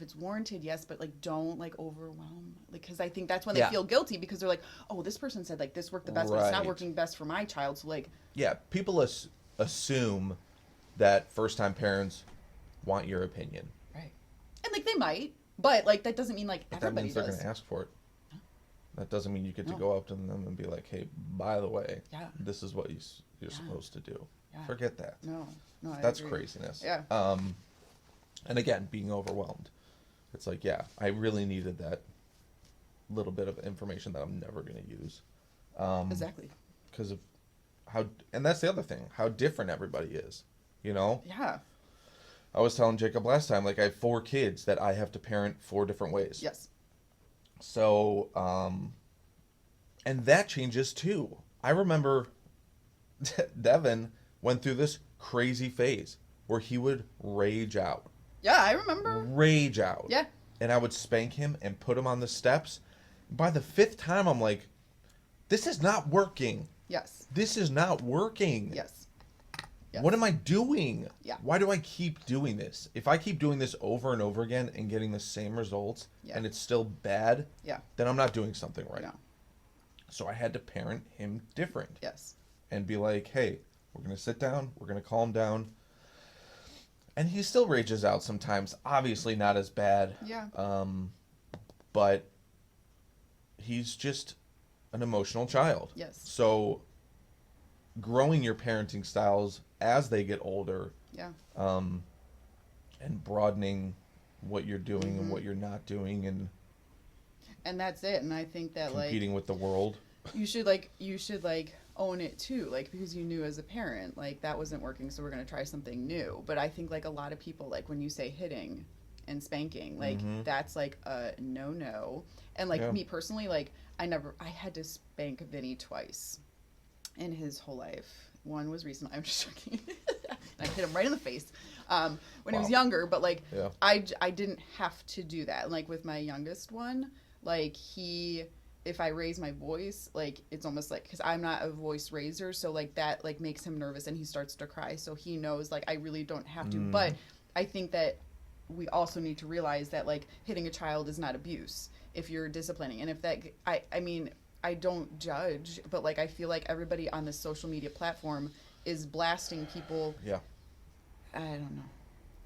B: it's warranted, yes, but, like, don't, like, overwhelm. Like, because I think that's when they feel guilty, because they're like, oh, this person said, like, this worked the best, but it's not working best for my child. So, like...
A: Yeah, people assume that first-time parents want your opinion.
B: Right. And, like, they might, but, like, that doesn't mean, like,
A: but
B: everybody
A: that means they're going to ask for it. That doesn't mean you get to go up to them and be like, hey, by the way, this is what you're supposed to do. Forget that.
B: No,
A: that's craziness.
B: Yeah.
A: And again, being overwhelmed. It's like, I really needed that little bit of information that I'm never going to use.
B: Exactly.
A: Because of how, and that's the other thing, how different everybody is, you know?
B: Yeah.
A: I was telling Jacob last time, like, I have 4 kids that I have to parent 4 different ways.
B: Yes.
A: So, and that changes too. I remember Devin went through this crazy phase where he would rage out.
B: Yeah, I remember.
A: Rage out.
B: Yeah.
A: And I would spank him and put him on the steps. By the 5th time, I'm like, this is not working.
B: Yes.
A: This is not working.
B: Yes.
A: What am I doing?
B: Yeah.
A: Why do I keep doing this? If I keep doing this over and over again and getting the same results and it's still bad, then I'm not doing something right.
B: No.
A: So I had to parent him different.
B: Yes.
A: And be like, hey, we're going to sit down. We're going to calm down. And he still rages out sometimes. Obviously not as bad.
B: Yeah.
A: But he's just an emotional child.
B: Yes.
A: So growing your parenting styles as they get older, and broadening what you're doing and what you're not doing,
B: and that's it. And I think that
A: competing with the world,
B: you should own it too, like, because you knew as a parent, like, that wasn't working, so we're going to try something new. But I think, like, a lot of people, like, when you say hitting and spanking, like, that's like a no. And like me personally, like, I had to spank Vinny twice in his whole life. One was recently. I'm just joking. I hit him right in the face when he was
A: Wow.
B: younger. But like,
A: Yeah.
B: I didn't have to do that. Like with my youngest one, like if I raise my voice, like it's almost like, because I'm not a voice raiser, so like that like makes him nervous and he starts to cry. So he knows like I really don't have to. But I think that we also need to realize that like hitting a child is not abuse if you're disciplining. And if that, I mean, I don't judge, but like I feel like everybody on this social media platform is blasting people.
A: Yeah.
B: I don't know.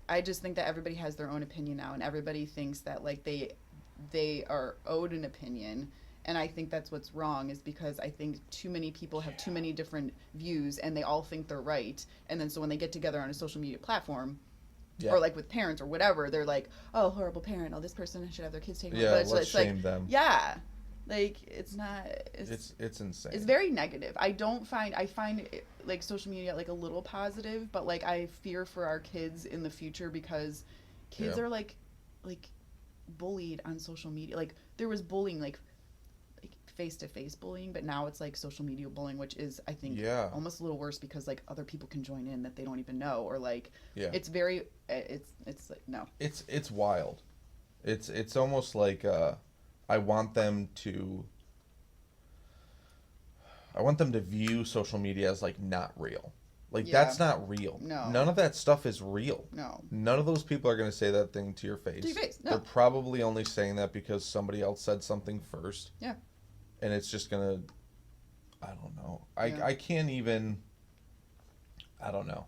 B: I just think that everybody has their own opinion now, and everybody thinks that like they are owed an opinion. And I think that's what's wrong, is because I think too many people have too many different views and they all think they're right. And then so when they get together on a social media platform,
A: Yeah.
B: or like with parents or whatever, they're like, oh, horrible parent, oh, this person should have their kids taken away.
A: Yeah,
B: But
A: let's
B: it's
A: shame
B: like,
A: them.
B: yeah, like it's not,
A: It's insane.
B: it's very negative. I find it, like social media like a little positive, but like I fear for our kids in the future, because kids
A: Yeah.
B: are like bullied on social media. Like there was bullying like face-to-face bullying, but now it's like social media bullying, which is, I think,
A: Yeah.
B: almost a little worse, because like other people can join in that they don't even know, or like
A: Yeah.
B: it's very it's like, no.
A: It's wild. It's almost like I want them to view social media as like not real. Like
B: Yeah.
A: that's not real.
B: No.
A: None of that stuff is real.
B: No.
A: None of those people are going to say that thing to your face.
B: To your face, no.
A: They're probably only saying that because somebody else said something first.
B: Yeah.
A: And it's just going to, I don't know.
B: Yeah.
A: I can't even, I don't know.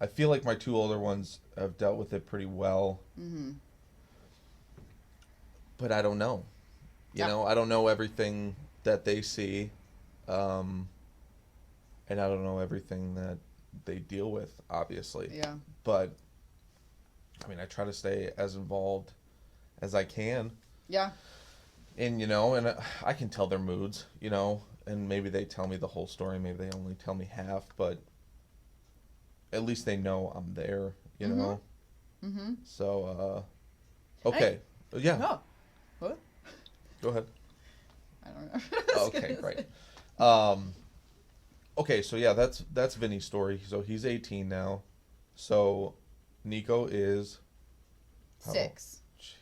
A: I feel like my two older ones have dealt with it pretty well.
B: Mm-hmm.
A: But I don't know. You know, I don't know everything that they see. And I don't know everything that they deal with, obviously.
B: Yeah.
A: But, I mean, I try to stay as involved as I can.
B: Yeah.
A: And, you know, and I can tell their moods, you know, and maybe they tell me the whole story. Maybe they only tell me half, but at least they know I'm there, you know?
B: Mm-hmm.
A: So, okay. Yeah.
B: No. What?
A: Go ahead.
B: I don't know.
A: Okay, great. Okay, so yeah, that's Vinny's story. So he's 18 now. So Nico is how old?
B: 6.
A: Jeez.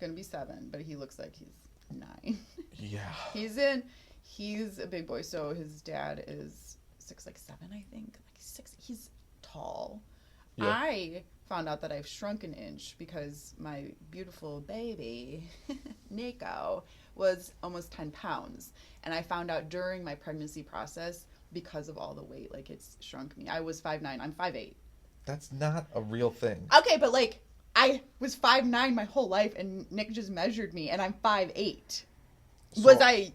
B: Gonna be 7, but he looks like he's 9.
A: Yeah.
B: He's a big boy, so his dad is 6, like 7, I think. Like 6. He's tall.
A: Yeah.
B: I found out that I've shrunk an inch because my beautiful baby, Nico, was almost 10 pounds. And I found out during my pregnancy process, because of all the weight, like it's shrunk me. I was 5'9". I'm 5'8".
A: That's not a real thing.
B: Okay, but like I was 5'9" my whole life, and Nick just measured me, and I'm 5'8".
A: So,
B: Was I?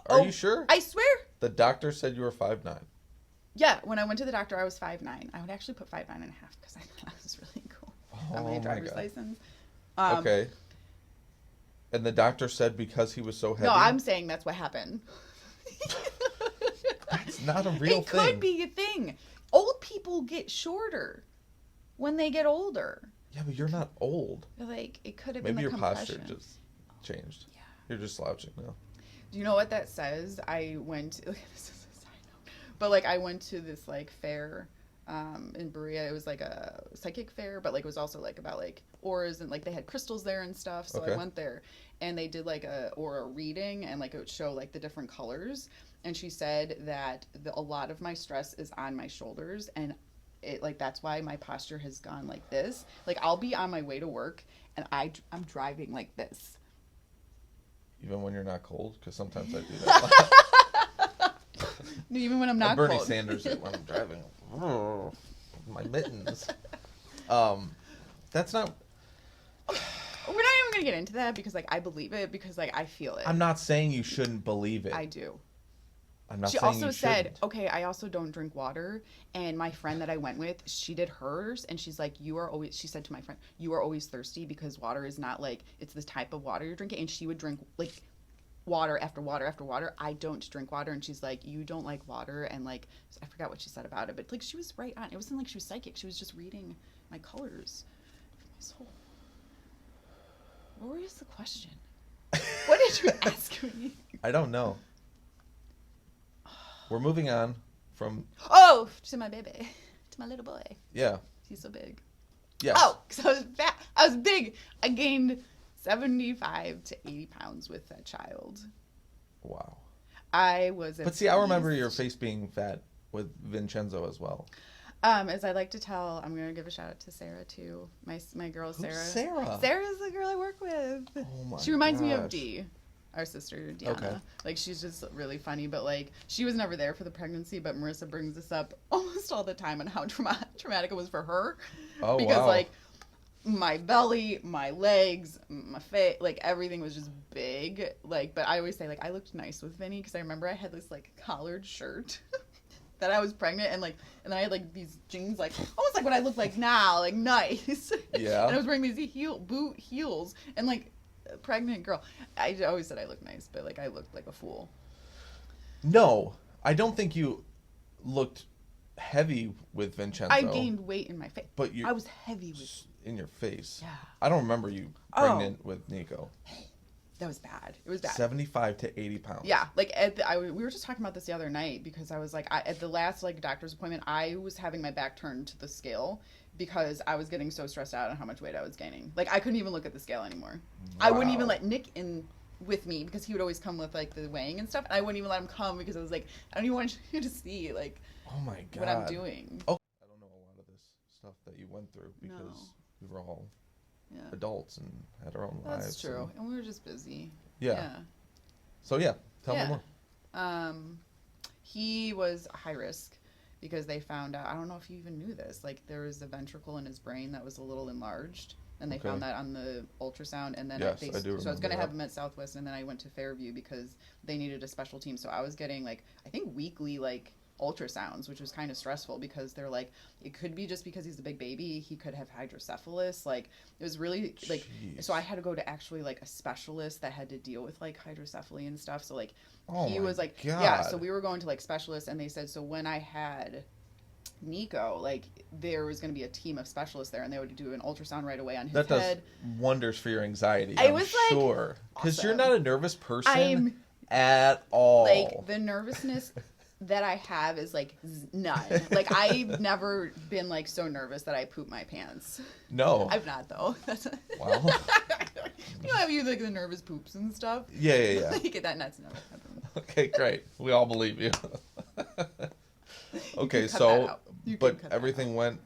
A: Are you sure?
B: I swear.
A: The doctor said you were 5'9".
B: Yeah, when I went to the doctor, I was 5'9". I would actually put 5'9 and a half because I thought that was really cool. On my driver's license.
A: Okay. And the doctor said because he was so heavy.
B: No, I'm saying that's what happened.
A: That's not a real thing.
B: It could be a thing. Old people get shorter when they get older.
A: Yeah, but you're not old.
B: Like it could have
A: Maybe
B: been the
A: your posture
B: compression.
A: just changed.
B: Yeah.
A: You're just slouching now.
B: Do you know what that says? I went. This is a side note, but like I went to this like fair in Berea. It was like a psychic fair, but like it was also like about like auras, and like they had crystals there and stuff. So
A: Okay.
B: I went there, and they did like a aura reading, and like it would show like the different colors. And she said that a lot of my stress is on my shoulders, and it like that's why my posture has gone like this. Like I'll be on my way to work, and I'm driving like this.
A: Even when you're not cold, because sometimes I do that.
B: Even when I'm not
A: Bernie
B: cold.
A: Sanders it when I'm driving. My mittens. That's not.
B: We're not even gonna get into that because like I believe it, because like I feel it.
A: I'm not saying you shouldn't believe it.
B: I do.
A: I'm not
B: She
A: saying
B: also
A: you
B: said,
A: shouldn't.
B: okay, I also don't drink water. And my friend that I went with, she did hers, and she's like, she said to my friend, you are always thirsty because water is not like, it's this type of water you're drinking. And she would drink like water after water after water. I don't drink water. And she's like, you don't like water. And like, I forgot what she said about it, but like she was right on. It wasn't like she was psychic. She was just reading my colors from my soul. What was the question? What did you ask me?
A: I don't know. We're moving on from...
B: Oh, to my baby. To my little boy.
A: Yeah.
B: He's so big.
A: Yes.
B: Oh, because I was fat. I was big. I gained 75 to 80 pounds with that child.
A: Wow.
B: I was
A: But see, I remember your face being fat with Vincenzo as well.
B: As I like to tell, I'm going to give a shout out to Sarah, too. My girl, Sarah.
A: Who's Sarah?
B: Sarah's the girl I work with.
A: Oh, my
B: She reminds me of
A: gosh.
B: Dee, our sister, Deanna.
A: Okay.
B: Like, she's just really funny, but, like, she was never there for the pregnancy, but Marissa brings this up almost all the time on how traumatic it was for her.
A: Oh,
B: because,
A: wow.
B: like, my belly, my legs, my face, like, everything was just big. Like, but I always say, like, I looked nice with Vinny, because I remember I had this, like, collared shirt that I was pregnant, and then I had, like, these jeans, like, almost like what I look like now, like, nice.
A: Yeah.
B: And I was wearing these boot heels, and, like, a pregnant girl. I always said I looked nice, but, like, I looked like a fool.
A: No, I don't think you looked heavy with Vincenzo.
B: I gained weight in my face.
A: But
B: I was heavy with...
A: in your face.
B: Yeah.
A: I don't remember you pregnant with Nico.
B: That was bad. It was bad.
A: 75 to 80 pounds.
B: Yeah, like we were just talking about this the other night because I was like, at the last like doctor's appointment, I was having my back turned to the scale because I was getting so stressed out on how much weight I was gaining. Like I couldn't even look at the scale anymore.
A: Wow.
B: I wouldn't even let Nick in with me because he would always come with like the weighing and stuff, and I wouldn't even let him come because I was like, I don't even want you to see like
A: oh my God.
B: what I'm doing.
A: Oh, I don't know a lot of this stuff that you went through because
B: No.
A: we were all
B: Yeah.
A: adults and had our own lives.
B: That's true, and we were just busy.
A: Yeah. So yeah, tell me more.
B: He was high risk because they found out, I don't know if you even knew this, like there was a ventricle in his brain that was a little enlarged, and they found that on the ultrasound, and then
A: yes, I do
B: so I was going to
A: remember
B: have him at Southwest, and then I went to Fairview because they needed a special team, so I was getting like, I think weekly like ultrasounds, which was kind of stressful because they're like, it could be just because he's a big baby, he could have hydrocephalus, like it was really like,
A: Jeez.
B: so I had to go to actually like a specialist that had to deal with like hydrocephaly and stuff, so like
A: Oh
B: he
A: my
B: was like
A: God.
B: yeah, so we were going to like specialists, and they said so when I had Nico, like there was going to be a team of specialists there, and they would do an ultrasound right away on his
A: That
B: head.
A: does wonders for your anxiety.
B: I
A: I'm
B: was like,
A: sure because you're
B: awesome.
A: not a nervous person
B: I'm
A: at all.
B: like the nervousness that I have is like none. Like I've never been like so nervous that I poop my pants.
A: No.
B: I've not though. That's
A: Wow.
B: you know how you like the nervous poops and stuff.
A: Yeah.
B: Like that's never happened.
A: Okay, great. We all believe you. Okay,
B: can cut that
A: so
B: out. You can
A: but
B: cut that
A: everything went.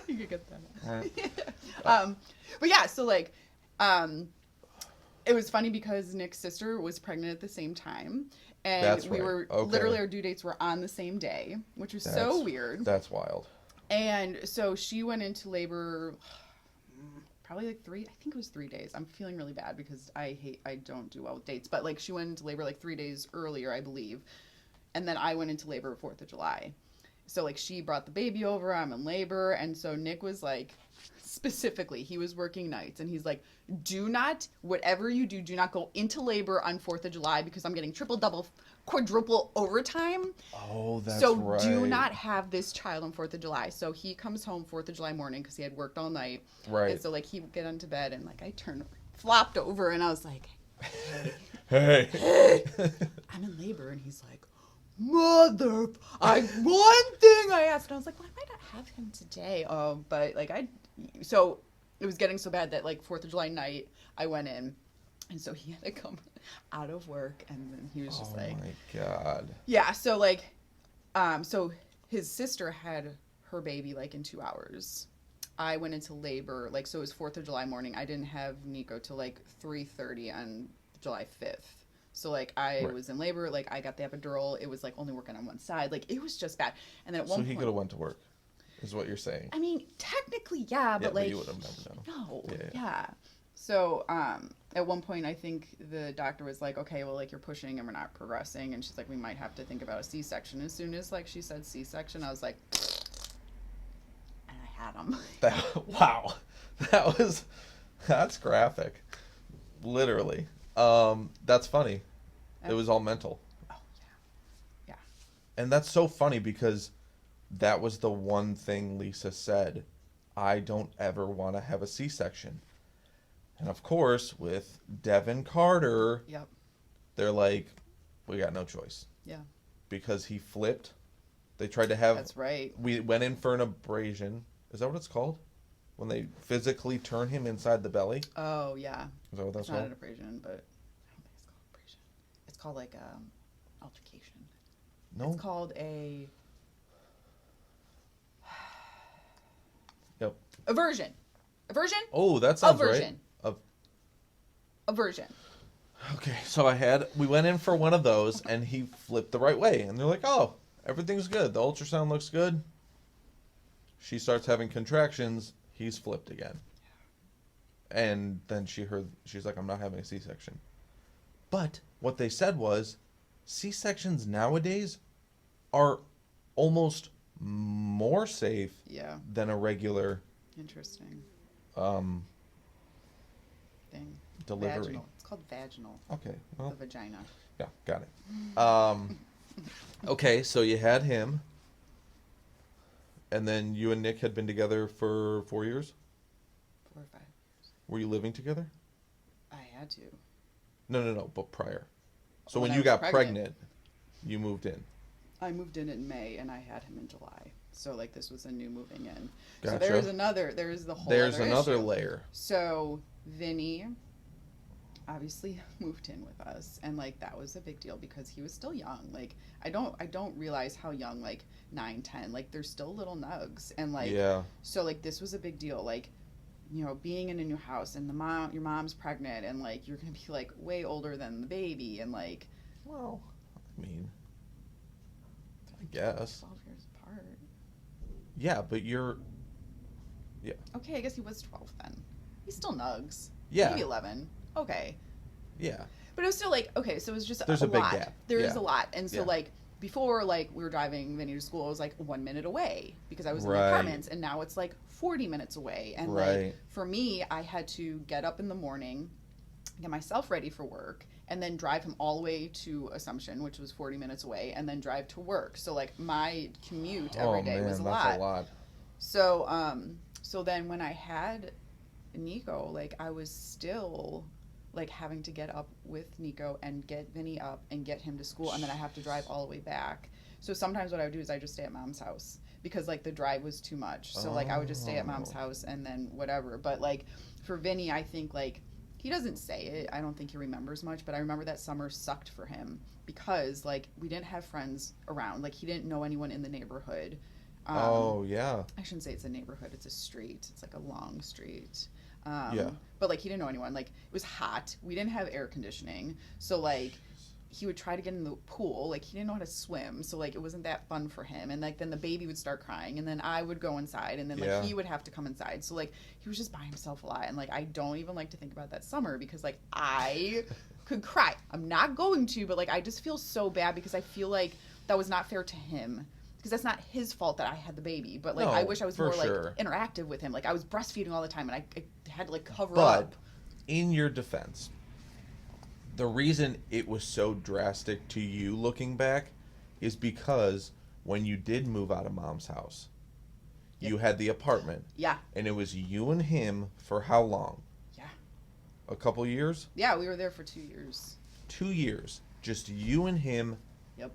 B: You could get that. But yeah, so like, it was funny because Nick's sister was pregnant at the same time, and
A: That's
B: we
A: right.
B: were
A: Okay.
B: literally our due dates were on the same day, which was so
A: That's-
B: weird.
A: That's wild.
B: And so she went into labor probably like I think it was 3 days. I'm feeling really bad because I don't do well with dates, but like she went into labor like 3 days earlier, I believe. And then I went into labor 4th of July. So like she brought the baby over, I'm in labor, and so Nick was like, specifically, he was working nights, and he's like, do not, whatever you do not go into labor on 4th of July because I'm getting triple, double, quadruple overtime.
A: Oh, that's
B: so
A: right.
B: do not have this child on 4th of July. So he comes home 4th of July morning because he had worked all night.
A: Right.
B: And so like he would get into bed, and like I flopped over, and I was like,
A: Hey.
B: I'm in labor, and he's like, one thing I asked, and I was like, well, I might not have him today. But like so it was getting so bad that like 4th of July night, I went in, and so he had to come out of work, and then he was just like,
A: oh my God.
B: yeah. So like, so his sister had her baby like in 2 hours. I went into labor, like, so it was 4th of July morning. I didn't have Nico till like 3:30 on July 5th. So, like, I was in labor, like, I got the epidural. It was, like, only working on one side. Like, it was just bad. And then at one point...
A: So he could have went to work, is what you're saying.
B: I mean, technically, yeah, but, like...
A: you would have never known.
B: No, yeah. So, at one point, I think the doctor was like, okay, well, like, you're pushing and we're not progressing. And she's like, we might have to think about a C-section. As soon as, like, she said C-section, I was like... And I had him.
A: Wow. That's graphic. Literally. That's funny. It was all mental.
B: Oh, yeah.
A: And that's so funny because that was the one thing Lisa said. I don't ever want to have a C-section. And of course, with Devin Carter,
B: Yep.
A: they're like, we got no choice.
B: Yeah.
A: Because he flipped They tried to have.
B: That's right.
A: We went in for an abrasion. Is that what it's called? When they physically turn him inside the belly?
B: Oh, yeah.
A: Is that what that's
B: It's not
A: called?
B: an abrasion, but I don't think it's called abrasion. It's called like altercation.
A: No.
B: It's called a
A: Yep.
B: aversion. Aversion?
A: Oh, that sounds
B: Aversion.
A: right.
B: Aversion.
A: Okay, so we went in for one of those, and he flipped the right way, and they're like, "Oh, everything's good. The ultrasound looks good." She starts having contractions. He's flipped again, and then she's like, "I'm not having a C-section." But what they said was, C-sections nowadays are almost more safe
B: Yeah.
A: than a regular
B: Interesting.
A: um,
B: Thing.
A: delivery.
B: Vaginal. It's called vaginal.
A: Okay, well,
B: The vagina.
A: yeah, got it. Okay, so you had him, and then you and Nick had been together for 4 years?
B: 4 or 5 years.
A: Were you living together?
B: I had to.
A: No, but prior. So
B: When
A: when
B: I
A: you
B: was
A: got
B: pregnant.
A: pregnant, you moved in.
B: I moved in May and I had him in July. So like this was a new moving in.
A: Gotcha.
B: So there's the whole
A: There's
B: other
A: another
B: issue.
A: layer.
B: So Vinny obviously moved in with us, and like that was a big deal because he was still young. Like I don't realize how young, like 9, 10, like they're still little nugs, and like
A: Yeah.
B: so like this was a big deal. Like, you know, being in a new house and your mom's pregnant, and like you're gonna be like way older than the baby, and like
A: Well, I mean, I guess.
B: 12 years apart.
A: Yeah, but you're.
B: Okay, I guess he was 12 then. He's still nugs.
A: Yeah.
B: Maybe 11. Okay.
A: Yeah.
B: But it was still like, okay, so it was just
A: There's
B: a
A: a big
B: lot.
A: gap.
B: There is
A: Yeah.
B: a lot. And so
A: Yeah.
B: like before, like we were driving Vinny to school, it was like 1 minute away because I was in the
A: Right.
B: apartments, and now it's like 40 minutes away. And
A: Right.
B: like for me, I had to get up in the morning, get myself ready for work, and then drive him all the way to Assumption, which was 40 minutes away, and then drive to work. So like my commute every day was a lot.
A: That's a lot.
B: So then when I had Nico, like I was still like having to get up with Nico and get Vinny up and get him to school, and then I have to drive all the way back. So sometimes what I would do is I just stay at mom's house because like the drive was too much. So like I would just stay at mom's house and then whatever. But like for Vinny, I think like he doesn't say it. I don't think he remembers much, but I remember that summer sucked for him because like we didn't have friends around. Like he didn't know anyone in the neighborhood.
A: Oh, yeah.
B: I shouldn't say it's a neighborhood. It's a street. It's like a long street.
A: Yeah.
B: But like he didn't know anyone. Like it was hot. We didn't have air conditioning. So like he would try to get in the pool. Like he didn't know how to swim. So like it wasn't that fun for him. And like then the baby would start crying, and then I would go inside, and then like
A: Yeah.
B: he would have to come inside. So like he was just by himself a lot. And like I don't even like to think about that summer because like I could cry. I'm not going to, but like I just feel so bad because I feel like that was not fair to him. Because that's not his fault that I had the baby, but like
A: No,
B: I wish I was
A: for
B: more
A: sure.
B: like interactive with him. Like I was breastfeeding all the time, and I had to like cover
A: But
B: up.
A: in your defense, the reason it was so drastic to you looking back is because when you did move out of mom's house, you had the apartment,
B: Yeah,
A: and it was you and him for how long?
B: yeah,
A: A couple years?
B: yeah. We were there for 2 years.
A: 2 years. Just you and him.
B: Yep.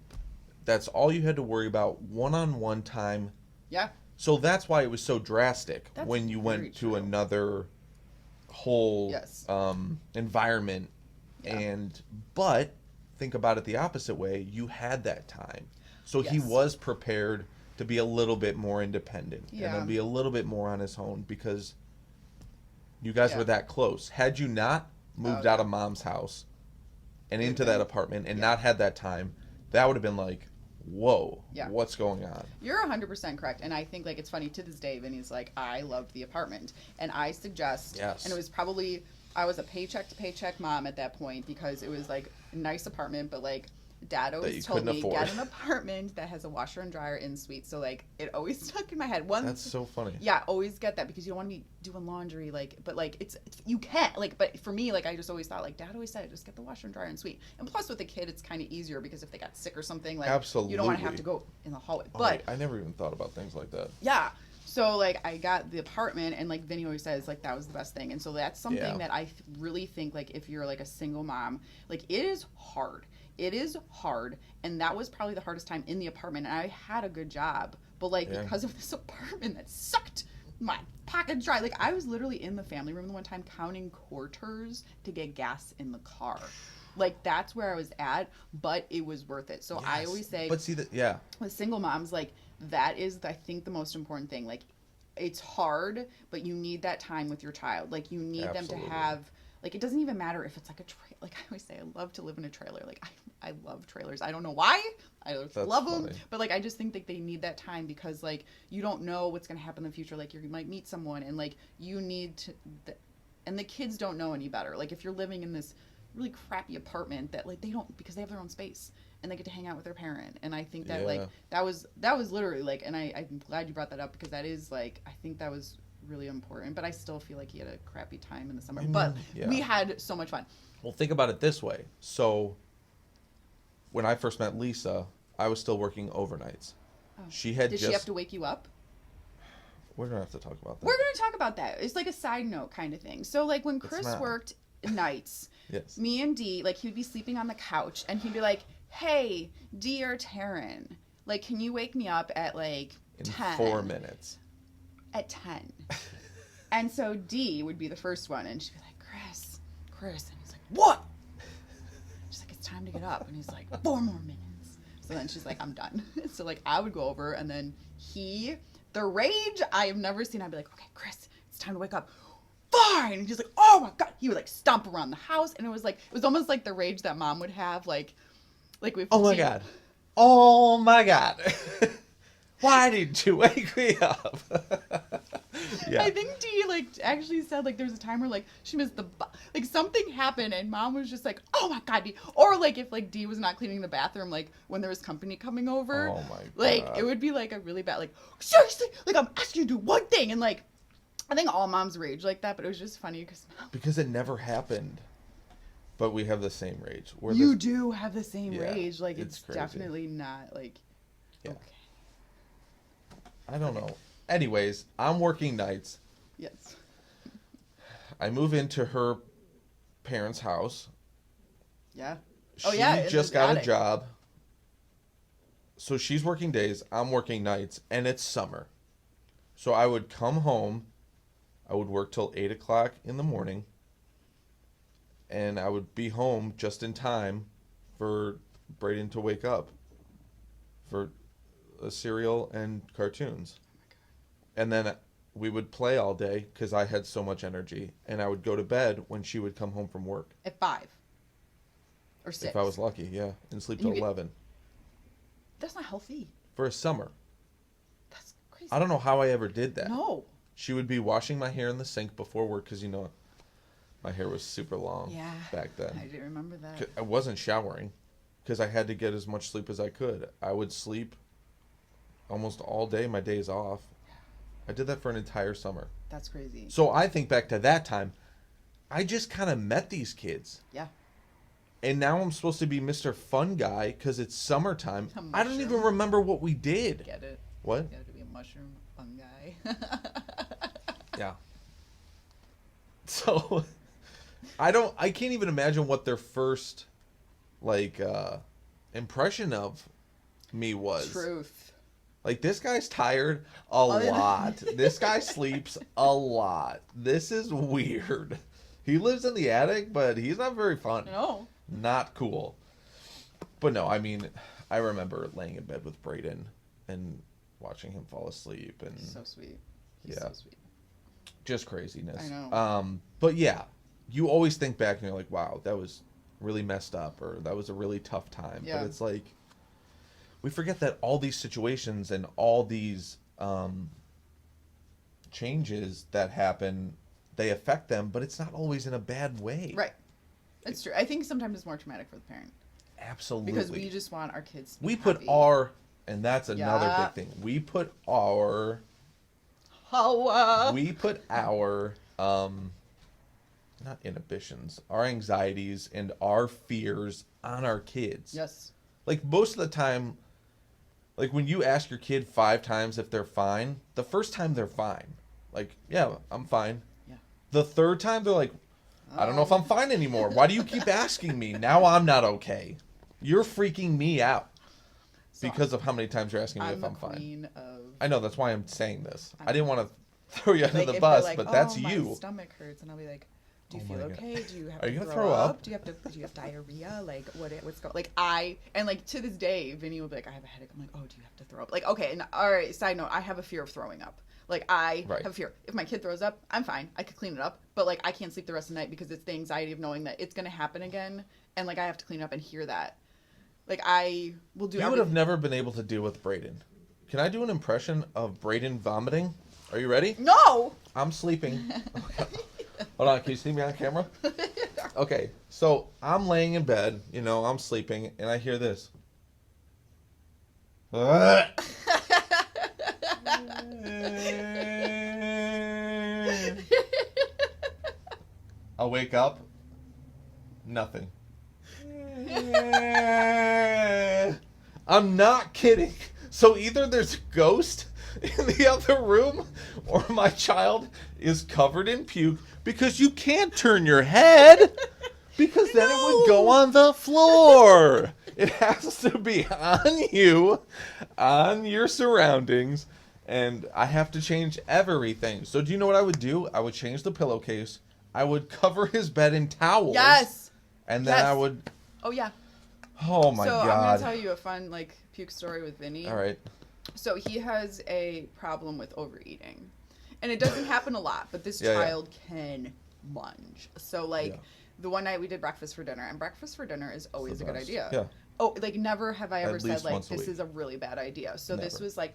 A: That's all you had to worry about, one-on-one time.
B: Yeah.
A: So that's why it was so drastic
B: That's
A: when you
B: very
A: went to
B: true.
A: another whole
B: Yes.
A: environment.
B: Yeah.
A: But think about it the opposite way. You had that time. So he
B: Yes.
A: was prepared to be a little bit more independent and
B: Yeah.
A: to be a little bit more on his own because you guys
B: Yeah.
A: were that close. Had you not moved
B: Oh,
A: out
B: yeah.
A: of mom's house and
B: Would've
A: into
B: been-
A: that apartment and
B: yeah.
A: not had that time, that would have been like, whoa,
B: Yeah.
A: what's going on?
B: You're 100% correct. And I think like it's funny to this day, Vinny's like, I loved the apartment. And I suggest,
A: Yes.
B: and it was probably, I was a paycheck to paycheck mom at that point because it was like a nice apartment, but like Dad
A: you
B: always told
A: couldn't
B: me,
A: afford.
B: get an apartment that has a washer and dryer in suite. So like it always stuck in my head.
A: That's so funny.
B: Yeah, always get that because you don't want to be doing laundry, like, but like it's you can't like, but for me, like I just always thought like Dad always said, just get the washer and dryer in suite. And plus with a kid, it's kind of easier because if they got sick or something, like you don't want to have to
A: Absolutely.
B: go in the hallway.
A: Oh,
B: But
A: I never even thought about things like that.
B: yeah. So like I got the apartment, and like Vinny always says like that was the best thing. And so that's something
A: Yeah.
B: that I really think like if you're like a single mom, like it is hard. it is hard, and that was probably the hardest time in the apartment. And I had a good job, but like
A: Yeah.
B: because of this apartment that sucked my pocket dry. Like I was literally in the family room the one time counting quarters to get gas in the car. Like that's where I was at, but it was worth it. So I
A: Yes.
B: always say,
A: But see that, yeah.
B: with single moms, like that is, I think, the most important thing. Like it's hard, but you need that time with your child. Like you need them
A: Absolutely.
B: to have, like it doesn't even matter if it's like a like I always say, I love to live in a trailer. Like I love trailers. I don't know why. I
A: That's
B: love them,
A: funny.
B: but like I just think that they need that time because like you don't know what's gonna happen in the future. Like you might meet someone and like you need to, and the kids don't know any better. Like if you're living in this really crappy apartment that like they don't, because they have their own space and they get to hang out with their parent. And I think that like
A: Yeah.
B: that was literally like, and I'm glad you brought that up because that is like, I think that was really important. But I still feel like he had a crappy time in the summer.
A: I mean,
B: but
A: yeah.
B: we had so much fun.
A: Well, think about it this way. So, when I first met Lisa, I was still working overnights.
B: Oh.
A: She had
B: Did
A: just.
B: she have to wake you up?
A: We're gonna have to talk about that.
B: We're going to talk about that. It's like a side note kind of thing. So like when
A: It's
B: Chris
A: not.
B: worked nights,
A: Yes.
B: me and Dee, like he would be sleeping on the couch and he'd be like, hey, Dee or Taran, like can you wake me up at like
A: In
B: 10?
A: 4 minutes.
B: At 10. And so Dee would be the first one and she'd be like, Chris. And he's like, what? She's like, it's time to get up. And he's like, 4 more minutes. So then she's like, I'm done. So like I would go over and then the rage I have never seen, I'd be like, okay, Chris, it's time to wake up. Fine. And he's like, oh my God. He would like stomp around the house. And it was almost like the rage that mom would have. Like we've
A: Oh my
B: seen-
A: God. Oh my God. Why did you wake me up? Yeah.
B: I think Dee like actually said like there's a time where like she missed like something happened and mom was just like, oh my God, Dee. Or like if like Dee was not cleaning the bathroom like when there was company coming over,
A: Oh my God.
B: like it would be like a really bad like, seriously, like I'm asking you to do one thing. And like I think all moms rage like that, but it was just funny
A: Because it never happened. But we have the same rage.
B: you do have the same
A: Yeah,
B: rage. Like
A: it's
B: it's
A: crazy.
B: definitely not like
A: Yeah.
B: okay.
A: I don't know. Anyways, I'm working nights.
B: Yes.
A: I move into her parents' house.
B: Yeah.
A: She
B: Oh, yeah, in
A: just
B: the
A: got a
B: attic.
A: job. So she's working days, I'm working nights, and it's summer. So I would come home, I would work till 8 o'clock in the morning, and I would be home just in time for Brayden to wake up for a cereal and cartoons. And then we would play all day because I had so much energy, and I would go to bed when she would come home from work.
B: At 5 or 6.
A: If I was lucky, yeah, and sleep
B: And
A: till
B: you get-
A: 11
B: That's not healthy.
A: for a summer.
B: That's crazy.
A: I don't know how I ever did that.
B: No.
A: She would be washing my hair in the sink before work because, you know, my hair was super long
B: Yeah.
A: back then.
B: I do remember that.
A: I wasn't showering because I had to get as much sleep as I could. I would sleep almost all day, my days off. I did that for an entire summer.
B: That's crazy.
A: So I think back to that time, I just kind of met these kids.
B: Yeah.
A: And now I'm supposed to be Mr. Fun Guy because it's summertime.
B: A
A: I don't even
B: mushroom.
A: remember what we did.
B: Get it?
A: What?
B: You have to be a mushroom fun guy.
A: Yeah. So I can't even imagine what their first like impression of me was.
B: Truth.
A: Like, this guy's tired a
B: Oh, yeah.
A: lot. This guy sleeps a lot. This is weird. He lives in the attic, but he's not very fun.
B: No.
A: Not cool. But no, I mean, I remember laying in bed with Brayden and watching him fall asleep and
B: So sweet. He's
A: Yeah.
B: so sweet.
A: just craziness.
B: I know.
A: But yeah, you always think back and you're like, wow, that was really messed up, or that was a really tough time.
B: Yeah.
A: But it's like, we forget that all these situations and all these changes that happen, they affect them, but it's not always in a bad way.
B: Right. It's true. I think sometimes it's more traumatic for the parent.
A: Absolutely.
B: Because we just want our kids to be
A: we put
B: happy.
A: our, and that's another
B: Yeah.
A: big thing. We put our,
B: How,
A: we put our, not inhibitions, our anxieties and our fears on our kids.
B: Yes.
A: Like, most of the time, like, when you ask your kid 5 times if they're fine, the first time they're fine. Like, yeah, I'm fine.
B: Yeah.
A: The third time, they're like, I don't know if I'm fine anymore. Why do you keep asking me? Now I'm not okay. You're freaking me out
B: So
A: because of how many times you're asking me
B: I'm
A: if I'm
B: the
A: fine.
B: queen of...
A: I know, that's why I'm saying this. I didn't want to throw you under
B: Like,
A: the
B: if
A: bus,
B: they're like,
A: but
B: oh,
A: that's
B: my
A: you.
B: stomach hurts, and I'll be like, do you
A: Oh
B: feel
A: my God.
B: okay? Do you have
A: Are
B: to
A: you gonna
B: throw
A: throw
B: up?
A: up?
B: Do you have diarrhea? Like, what's going... Like, and like, to this day, Vinny will be like, I have a headache. I'm like, oh, do you have to throw up? Like, okay, and all right, side note, I have a fear of throwing up. Like, I
A: Right.
B: have a fear. If my kid throws up, I'm fine. I could clean it up. But, like, I can't sleep the rest of the night because it's the anxiety of knowing that it's going to happen again. And, like, I have to clean it up and hear that. Like, I will do
A: You would have never been able to deal with Brayden. Can I do an impression of Brayden vomiting? Are you ready?
B: No!
A: I'm sleeping. Okay. Hold on, can you see me on camera? Okay, so I'm laying in bed, I'm sleeping, and I hear this. I'll wake up. Nothing. I'm not kidding. So either there's a ghost in the other room or my child is covered in puke because you can't turn your head because then it would go on the floor. It has to be on you, on your surroundings, and I have to change everything. So do you know what I would do? I would change the pillowcase. I would cover his bed in towels.
B: Yes!
A: And then I would...
B: Oh, yeah.
A: Oh, my God.
B: So I'm going to tell you a fun, like, puke story with Vinny.
A: All right.
B: So he has a problem with overeating. And it doesn't happen a lot, but this
A: Yeah,
B: child can munge. So, like,
A: Yeah.
B: the one night we did breakfast for dinner, and breakfast for dinner is always a good
A: best.
B: idea.
A: Yeah.
B: Oh, like, never have I ever
A: At
B: said,
A: least
B: like,
A: once a
B: this
A: week.
B: is a really bad idea. So this
A: Never.
B: was, like,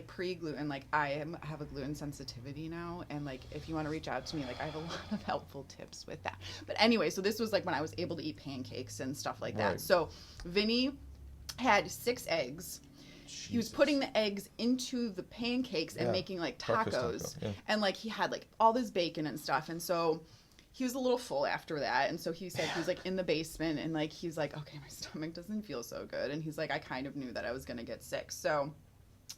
B: pre-gluten. Like, have a gluten sensitivity now. And, like, if you want to reach out to me, like, I have a lot of helpful tips with that. But anyway, so this was, like, when I was able to eat pancakes and stuff like that.
A: Right.
B: So Vinny had 6 eggs. He was putting the eggs into the pancakes and making, like,
A: Breakfast
B: tacos.
A: taco, yeah.
B: And, like, he had, like, all this bacon and stuff. And so... he was a little full after that, and so he said he was like in the basement, and like he's like, okay, my stomach doesn't feel so good, and he's like, I kind of knew that I was gonna get sick. So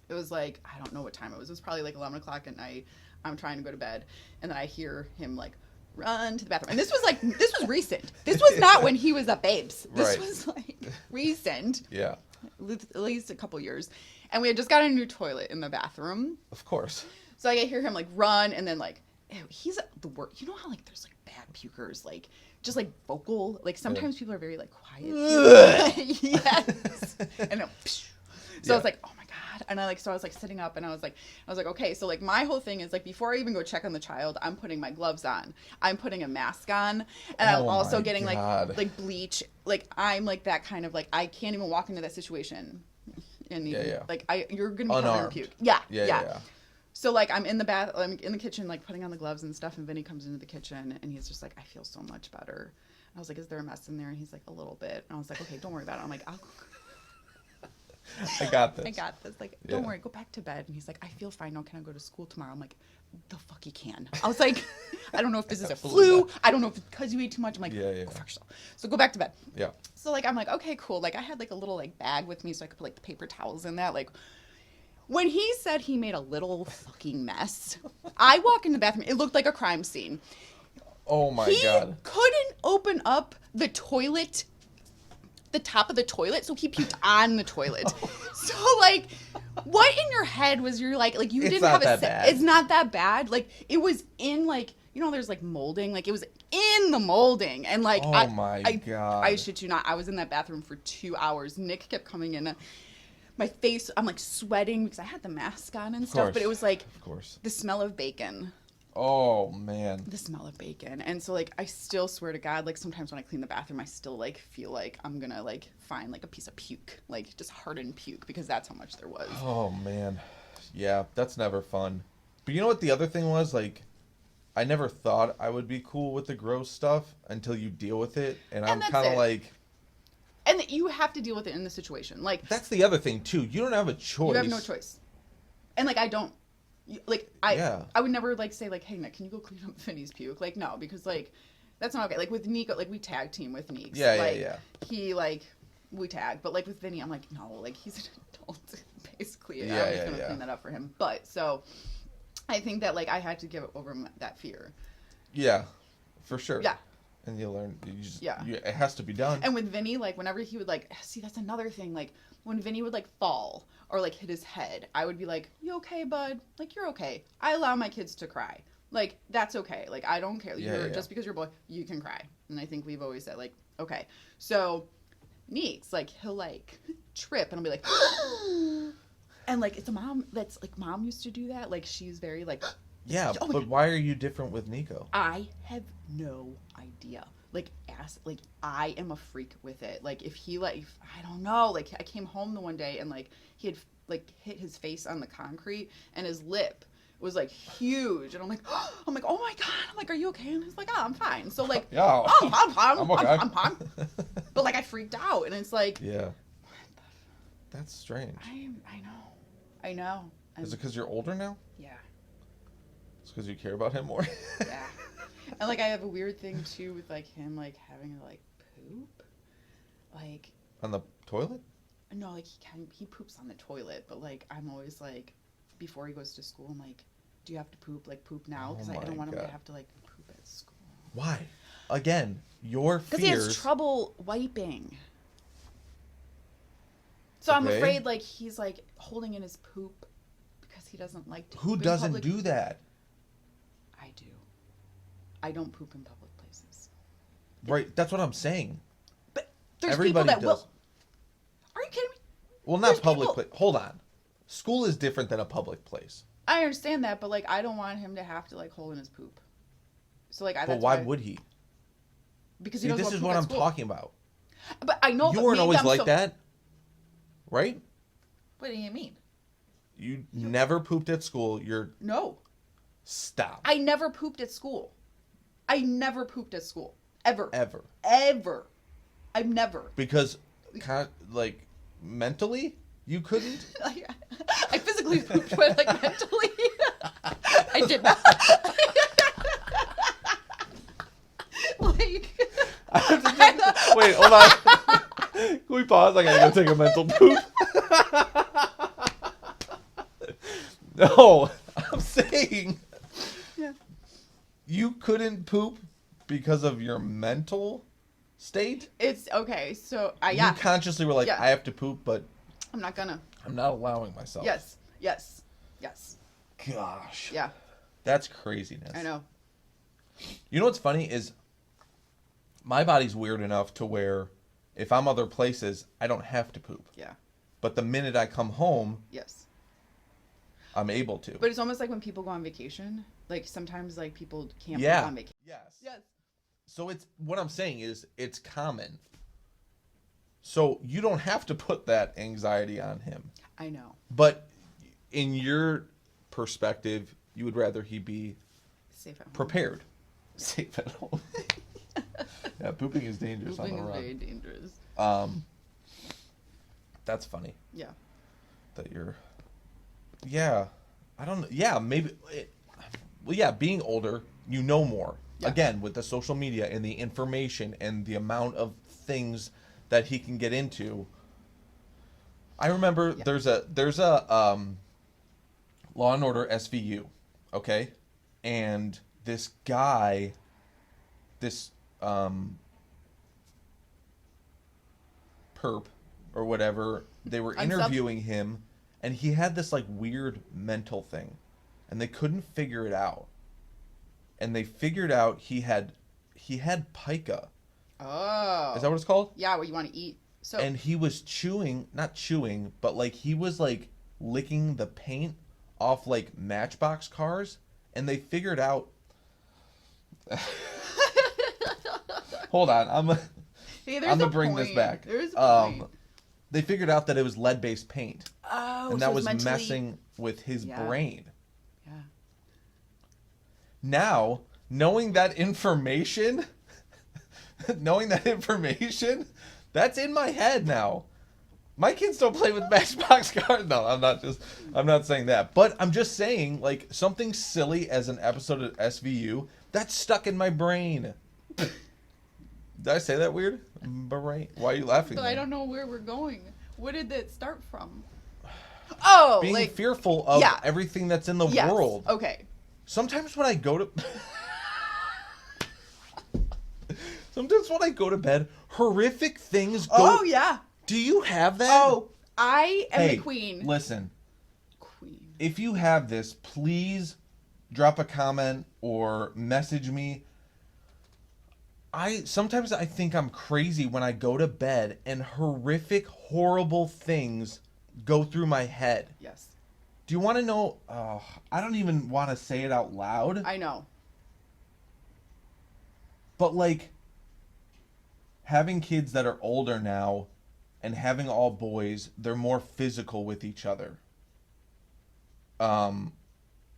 B: it was like, I don't know what time it was probably like 11 o'clock at night. I'm trying to go to bed, and then I hear him like run to the bathroom, and this was recent. This was not when he was at Babes. This
A: Right.
B: was like recent.
A: Yeah.
B: At least a couple years, and we had just got a new toilet in the bathroom.
A: Of course.
B: So I hear him like run, and then like, ew, he's the worst. You know how like there's like bad pukers, like just like vocal. Like sometimes people are very like quiet. Yes. And then, so I was like, oh my God. And I was like sitting up, and I was like, okay. So like my whole thing is like before I even go check on the child, I'm putting my gloves on. I'm putting a mask on, and I'm also getting like bleach. Like I'm like that kind of like I can't even walk into that situation. And even, like you're gonna be covered in puke. Yeah. So, like, I'm in the kitchen, like, putting on the gloves and stuff, and Vinny comes into the kitchen, and he's just like, I feel so much better. I was like, is there a mess in there? And he's like, a little bit. And I was like, okay, don't worry about it. I'm like,
A: I got this.
B: I got this. Like, don't worry, go back to bed. And he's like, I feel fine now. Can I go to school tomorrow? I'm like, the fuck you can. I was like, I don't know if this is a flu. I don't know if it's because you ate too much. I'm like, go fuck yourself. So go back to bed.
A: Yeah.
B: So, like, I'm like, okay, cool. Like, I had, like, a little, like, bag with me so I could put, like, the paper towels in that. Like, when he said he made a little fucking mess, I walk in the bathroom. It looked like a crime scene.
A: Oh, my God.
B: He couldn't open up the toilet, the top of the toilet, so he puked on the toilet. So, like, what in your head was you didn't have a... It's not that bad. Like, it was in, like... You know, there's, like, molding. Like, it was in the molding. And, like,
A: oh, my God.
B: I shit you not. I was in that bathroom for 2 hours. Nick kept coming in. My face, I'm, like, sweating because I had the mask on and stuff. But it was, like, the smell of bacon.
A: Oh, man.
B: The smell of bacon. And so, like, I still swear to God, like, sometimes when I clean the bathroom, I still, like, feel like I'm going to, like, find, like, a piece of puke. Like, just hardened puke because that's how much there was.
A: Oh, man. Yeah, that's never fun. But you know what the other thing was? Like... I never thought I would be cool with the gross stuff until you deal with it. And I'm kind of like...
B: And you have to deal with it in the situation. Like...
A: That's the other thing, too. You don't have a choice.
B: You have no choice. And, like, I don't... Like, I would never, like, say, like, hey, Nick, can you go clean up Finney's puke? Like, no, because, like, that's not okay. Like, with Nico, like, we tag team with Nick.
A: Yeah.
B: He, like... We tag. But, like, with Vinny, I'm like, no, like, he's an adult, basically.
A: Yeah,
B: I'm just going to clean that up for him. But, so... I think that, like, I had to give over that fear.
A: Yeah, for sure.
B: Yeah.
A: And you learn. You just,
B: Yeah.
A: it has to be done.
B: And with Vinny, like, whenever he would, like, see, that's another thing. Like, when Vinny would, like, fall or, like, hit his head, I would be like, you okay, bud? Like, you're okay. I allow my kids to cry. Like, that's okay. Like, I don't care. Just because you're a boy, you can cry. And I think we've always said, like, okay. So, Neeks, like, he'll, like, trip, and I'll be like, and, like, it's a mom that's, like, mom used to do that. Like, she's very, like,
A: yeah,
B: oh
A: but why are you different with Nico?
B: I have no idea. Like, I am a freak with it. Like, if he, like, I don't know. Like, I came home the one day, and, like, he had, like, hit his face on the concrete, and his lip was, like, huge. And I'm like, oh my God. I'm like, are you okay? And he's like, oh, I'm fine. So, like,
A: yeah,
B: I'm fine.
A: I'm okay.
B: I'm fine. But, like, I freaked out, and it's like,
A: yeah. That's strange.
B: I know.
A: Is it because you're older now?
B: Yeah.
A: It's because you care about him more?
B: Yeah. And, like, I have a weird thing, too, with, like, him, like, having to, like, poop. Like...
A: On the toilet?
B: No, like, he poops on the toilet, but, like, I'm always, like, before he goes to school, I'm like, do you have to poop? Like, poop now? Because I don't want him to have to, like, poop at school.
A: Why? Again, your fears...
B: Because he has trouble wiping. So I'm afraid, like, he's, like, holding in his poop because he doesn't like to.
A: Who doesn't do that?
B: I do. I don't poop in public places.
A: Right, that's what I'm saying.
B: But there's
A: Everybody
B: people that
A: does.
B: will. Are you kidding me?
A: Well, not public place. Hold on. School is different than a public place.
B: I understand that, but, like, I don't want him to have to, like, hold in his poop. So, like,
A: But why would he?
B: Because
A: See, this is what I'm talking about.
B: But I know
A: you weren't always like that, right?
B: What do you mean?
A: You never pooped at school.
B: No.
A: Stop.
B: I never pooped at school. I never pooped at school. Ever. I've never.
A: Because, kind of, like, mentally, you couldn't?
B: I physically pooped, but, like, mentally, I did not. Like,
A: wait, hold on. Can we pause? I gotta go take a mental poop. No, I'm saying you couldn't poop because of your mental state.
B: It's okay. So
A: You consciously were like, I have to poop, but
B: I'm not gonna.
A: I'm not allowing myself.
B: Yes.
A: Gosh.
B: Yeah.
A: That's craziness.
B: I know.
A: You know what's funny is my body's weird enough to where if I'm other places, I don't have to poop.
B: Yeah.
A: But the minute I come home,
B: yes,
A: I'm able to.
B: But it's almost like when people go on vacation. Like, sometimes, like, people can't
A: go
B: on vacation.
A: Yes. So it's what I'm saying is it's common. So you don't have to put that anxiety on him.
B: I know.
A: But in your perspective, you would rather he be
B: safe at home.
A: Prepared. Safe at home. Yeah, pooping is dangerous on the run.
B: Very dangerous.
A: That's funny.
B: Yeah.
A: That you're... Yeah. I don't know. Yeah, maybe... Well, yeah, being older, you know more. Yeah. Again, with the social media and the information and the amount of things that he can get into. I remember there's a Law and Order SVU, okay? And this guy, perp or whatever, they were interviewing him, and he had this like weird mental thing, and they couldn't figure it out. And they figured out he had pica.
B: Oh.
A: Is that what it's called?
B: Yeah, what you want to eat. So.
A: And he was not chewing, but like he was like licking the paint off like Matchbox cars, and they figured out. Hold on, I'm gonna bring this back.
B: There's a point.
A: They figured out that it was lead-based paint.
B: Oh,
A: and that was messing with his brain.
B: Yeah.
A: Now, knowing that information, that's in my head now. My kids don't play with Matchbox cars. No, I'm not saying that. But I'm just saying, like, something silly as an episode of SVU, that's stuck in my brain. Did I say that weird? Brain. Why are you laughing?
B: I don't know where we're going. What did that start from? Oh,
A: being fearful of everything that's in the world.
B: Okay.
A: Sometimes when I go to... Sometimes when I go to bed, horrific things go.
B: Oh, yeah.
A: Do you have that?
B: Oh, I am
A: Hey,
B: the queen.
A: listen.
B: Queen.
A: If you have this, please drop a comment or message me. Sometimes I think I'm crazy when I go to bed and horrific, horrible things go through my head.
B: Yes.
A: Do you want to know? I don't even want to say it out loud.
B: I know.
A: But like having kids that are older now and having all boys, they're more physical with each other. And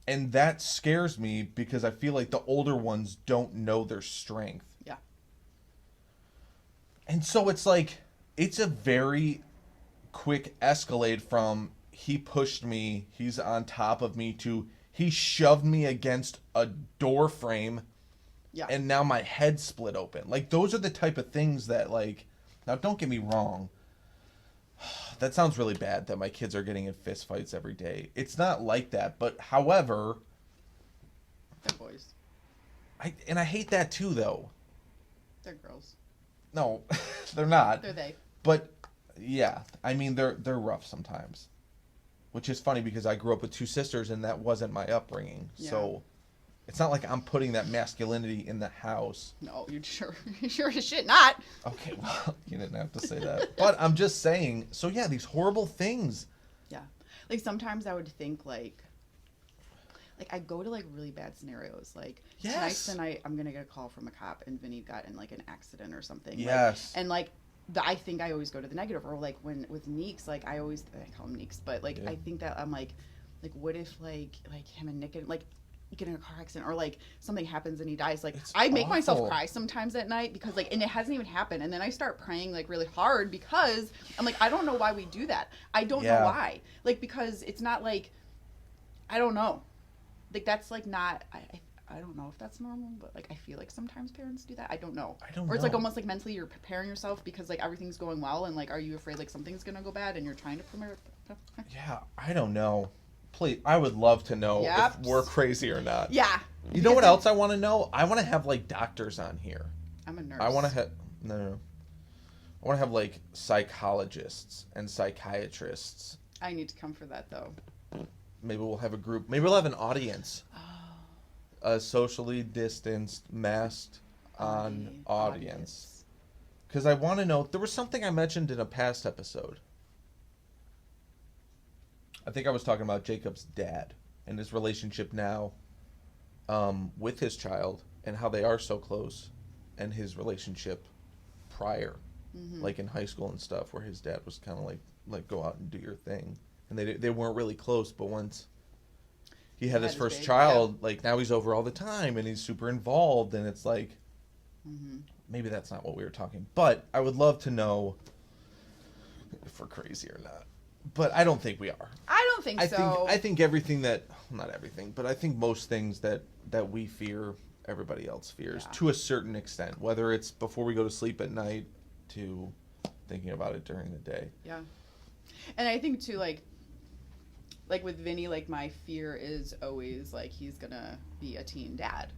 A: that scares me because I feel like the older ones don't know their strength.
B: Yeah.
A: And so it's like, it's a very quick escalade from he pushed me, he's on top of me, to he shoved me against a door frame.
B: Yeah.
A: And now my head split open. Like, those are the type of things that, like, now don't get me wrong. That sounds really bad that my kids are getting in fist fights every day. It's not like that. But, however,
B: They're boys.
A: I hate that too, though.
B: They're girls.
A: No, they're not.
B: They're they.
A: But, yeah. I mean, they're rough sometimes. Which is funny because I grew up with two sisters and that wasn't my upbringing.
B: Yeah.
A: So, it's not like I'm putting that masculinity in the house.
B: No, you sure as shit not.
A: Okay, well, you didn't have to say that. But I'm just saying, so yeah, these horrible things.
B: Yeah. Like, sometimes I would think, like I go to, like, really bad scenarios. Like,
A: Yes.
B: tonight I'm going to get a call from a cop and Vinny got in, like, an accident or something.
A: Yes.
B: Like, and, like, I think I always go to the negative. Or, like, when with Neeks, like, I call him Neeks. But, like,
A: Yeah.
B: I think that I'm, like, what if, like him and Nick, like, get in a car accident or like something happens and he dies. Like,
A: It's
B: I make myself
A: awful.
B: cry sometimes at night because, like, and it hasn't even happened, and then I start praying like really hard because I'm like, I don't know why we do that. I don't
A: Yeah.
B: know why. Like, because it's not like, I don't know, like, that's like not, I don't know if that's normal, but like I feel like sometimes parents do that. I don't know.
A: Or
B: Or it's like almost like mentally you're preparing yourself because like everything's going well, and like, are you afraid like something's gonna go bad and you're trying to prepare?
A: Yeah, I don't know. Please, I would love to know
B: Yep.
A: if we're crazy or not.
B: Yeah.
A: You know what else I want to know? I want to have like doctors on here.
B: I'm a nurse.
A: I want to have no. I want to have like psychologists and psychiatrists.
B: I need to come for that though.
A: Maybe we'll have a group. Maybe we'll have an audience. A socially distanced, masked on audience. Because I want to know. There was something I mentioned in a past episode. I think I was talking about Jacob's dad and his relationship now with his child and how they are so close, and his relationship prior, like in high school and stuff, where his dad was kind of like go out and do your thing, and they weren't really close, but once he had his first child, like now he's over all the time and he's super involved, and it's like maybe that's not what we were talking, but I would love to know if we're crazy or not. But I don't think we are.
B: I don't think so.
A: I think everything that, not everything, but I think most things that we fear, everybody else fears to a certain extent. Whether it's before we go to sleep at night to thinking about it during the day.
B: Yeah. And I think too, like with Vinny, like my fear is always like he's gonna be a teen dad,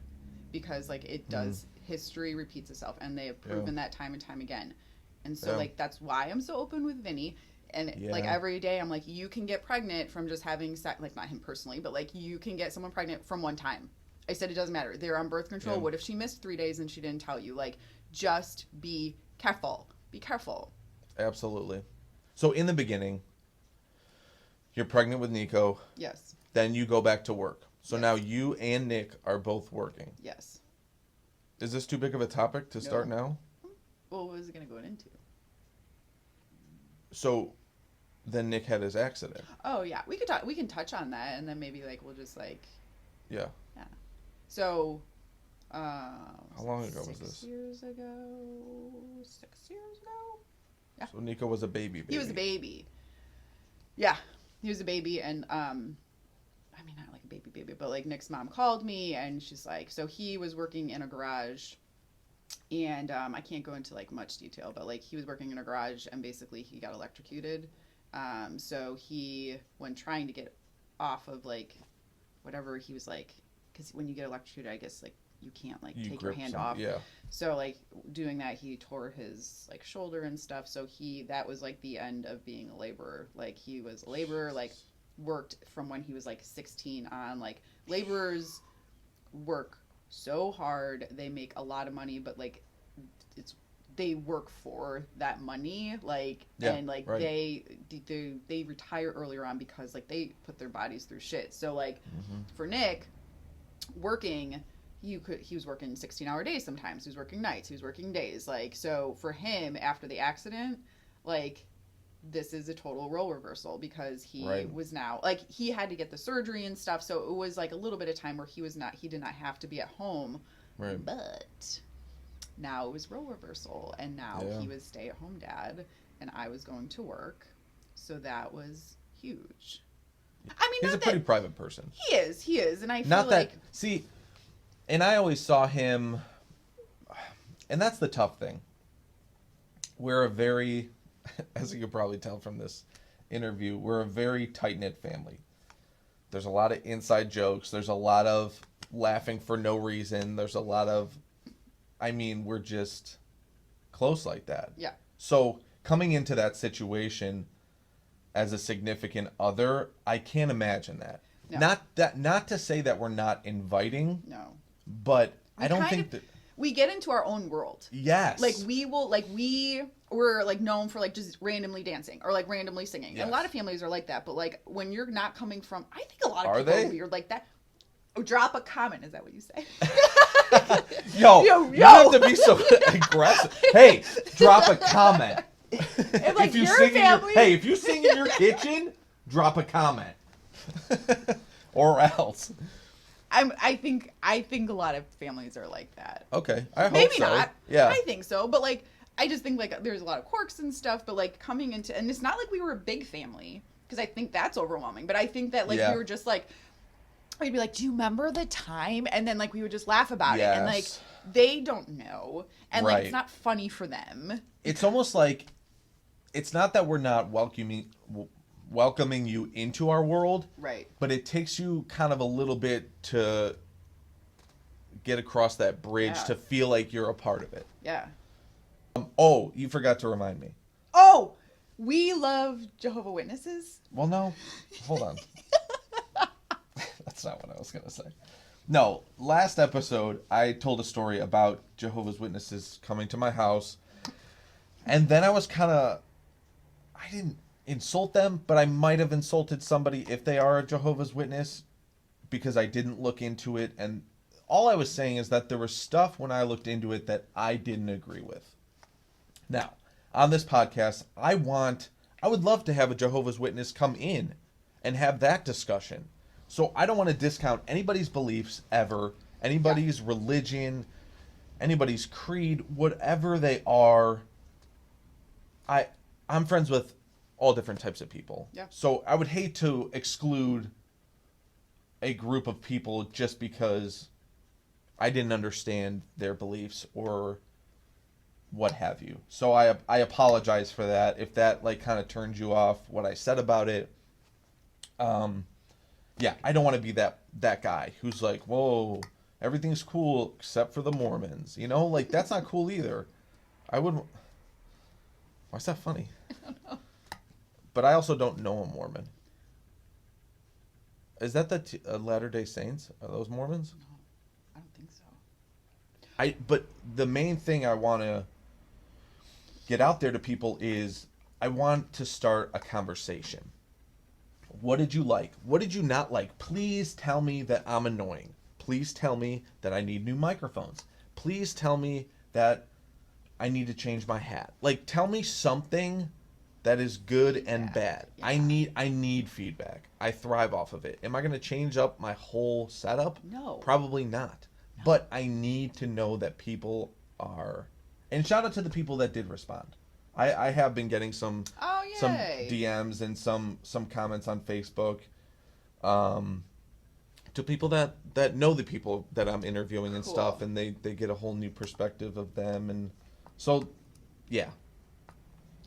B: because like it does, history repeats itself, and they have proven that time and time again. And so like that's why I'm so open with Vinny. And like every day I'm like, you can get pregnant from just having sex, like not him personally, but like you can get someone pregnant from one time. I said it doesn't matter. They're on birth control. What if she missed 3 days and she didn't tell you? Like, just be careful. Be careful.
A: Absolutely. So in the beginning, you're pregnant with Nico.
B: Yes.
A: Then you go back to work. So now you and Nick are both working.
B: Yes.
A: Is this too big of a topic to start now?
B: Well, what was it going to go into?
A: So then Nick had his accident.
B: Oh yeah, we could talk. We can touch on that, and then maybe like we'll just like.
A: Yeah.
B: Yeah. So.
A: How long ago was this?
B: 6 years ago. 6 years ago. Yeah.
A: So Nico was a baby.
B: He was a baby. Yeah, he was a baby, and I mean, not like a baby, but like Nick's mom called me, and she's like, so he was working in a garage. And I can't go into like much detail, but like he was working in a garage and basically he got electrocuted. So he, when trying to get off of like whatever he was like, because when you get electrocuted, I guess like you can't like
A: You
B: take your
A: grip
B: hand
A: some-
B: off.
A: Yeah.
B: So like doing that, he tore his like shoulder and stuff. So that was like the end of being a laborer. Like he was a laborer, like worked from when he was like 16 on. Like laborers work so hard, they make a lot of money, but like they work for that money, like,
A: Yeah,
B: and like
A: right.
B: they retire earlier on because like they put their bodies through shit. So like
A: Mm-hmm.
B: for Nick working, he was working 16-hour days sometimes, he was working nights, he was working days, like, so for him after the accident, like this is a total role reversal because he
A: Right.
B: was now like he had to get the surgery and stuff, so it was like a little bit of time where he did not have to be at home,
A: Right.
B: but now it was role reversal, and now
A: Yeah.
B: he was stay-at-home dad and I was going to work, so that was huge. I mean,
A: He's a
B: not
A: pretty
B: that
A: private person.
B: he is, and I feel
A: Not that
B: like
A: see, and I always saw him, and that's the tough thing. We're a very, as you can probably tell from this interview, we're a very tight-knit family. There's a lot of inside jokes. There's a lot of laughing for no reason. There's a lot of, I mean, we're just close like that.
B: Yeah.
A: So coming into that situation as a significant other, I can't imagine that.
B: No.
A: Not to say that we're not inviting,
B: no.
A: but
B: We
A: I don't
B: kind
A: think
B: of-
A: that.
B: We get into our own world.
A: Yes.
B: Like we're like known for like just randomly dancing or like randomly singing.
A: Yes.
B: And a lot of families are like that, but like when you're not coming from, I think a lot of
A: Are
B: people
A: they?
B: are weird like that. Oh, drop a comment. Is that what you say?
A: Yo,
B: Yo,
A: you have to be so aggressive. Hey, drop a comment.
B: If like your
A: sing
B: family,
A: if you sing in your kitchen, drop a comment. Or else.
B: I think a lot of families are like that.
A: Okay, I hope
B: Maybe
A: so.
B: not.
A: Yeah.
B: I think so, but like I just think like there's a lot of quirks and stuff, but like coming into, and it's not like we were a big family because I think that's overwhelming, but I think that like
A: Yeah.
B: we were just like, we'd be like, do you remember the time? And then like we would just laugh about it, and like
A: Yes.
B: they don't know, and like
A: Right.
B: it's not funny for them.
A: It's almost like it's not that we're not welcoming you into our world,
B: Right.
A: but it takes you kind of a little bit to get across that bridge
B: Yeah.
A: to feel like you're a part of it.
B: Yeah.
A: Oh, you forgot to remind me.
B: Oh, we love Jehovah's Witnesses.
A: Well, no. Hold on. That's not what I was going to say. No, last episode, I told a story about Jehovah's Witnesses coming to my house. And then I was kind of... I didn't insult them, but I might have insulted somebody if they are a Jehovah's Witness because I didn't look into it. And all I was saying is that there was stuff when I looked into it that I didn't agree with. Now, on this podcast, I would love to have a Jehovah's Witness come in and have that discussion. So I don't want to discount anybody's beliefs ever, anybody's religion, anybody's creed, whatever they are. I'm friends with all different types of people.
B: Yeah.
A: So I would hate to exclude a group of people just because I didn't understand their beliefs or what have you. So I apologize for that if that like kind of turned you off what I said about it. Yeah, I don't want to be that guy who's like, whoa, everything's cool except for the Mormons. You know, like that's not cool either. I wouldn't. Why is that funny?
B: I don't know.
A: But I also don't know a Mormon. Is that the Latter-day Saints? Are those Mormons?
B: No, I don't think so.
A: But the main thing I want to get out there to people is I want to start a conversation. What did you like? What did you not like? Please tell me that I'm annoying. Please tell me that I need new microphones. Please tell me that I need to change my hat. Like, tell me something that is good and bad.
B: Yeah.
A: I need feedback. I thrive off of it. Am I going to change up my whole setup?
B: No.
A: Probably not.
B: No.
A: But I need to know that people are... And shout out to the people that did respond. I have been getting some DMs and some comments on Facebook to people that know the people that I'm interviewing and stuff, and they get a whole new perspective of them. And so, yeah.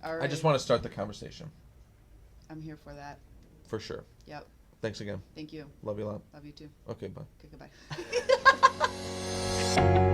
B: All right.
A: I just want to start the conversation.
B: I'm here for that.
A: For sure.
B: Yep.
A: Thanks again.
B: Thank you.
A: Love you a lot.
B: Love you too.
A: Okay, bye.
B: Okay, goodbye.
A: Bye.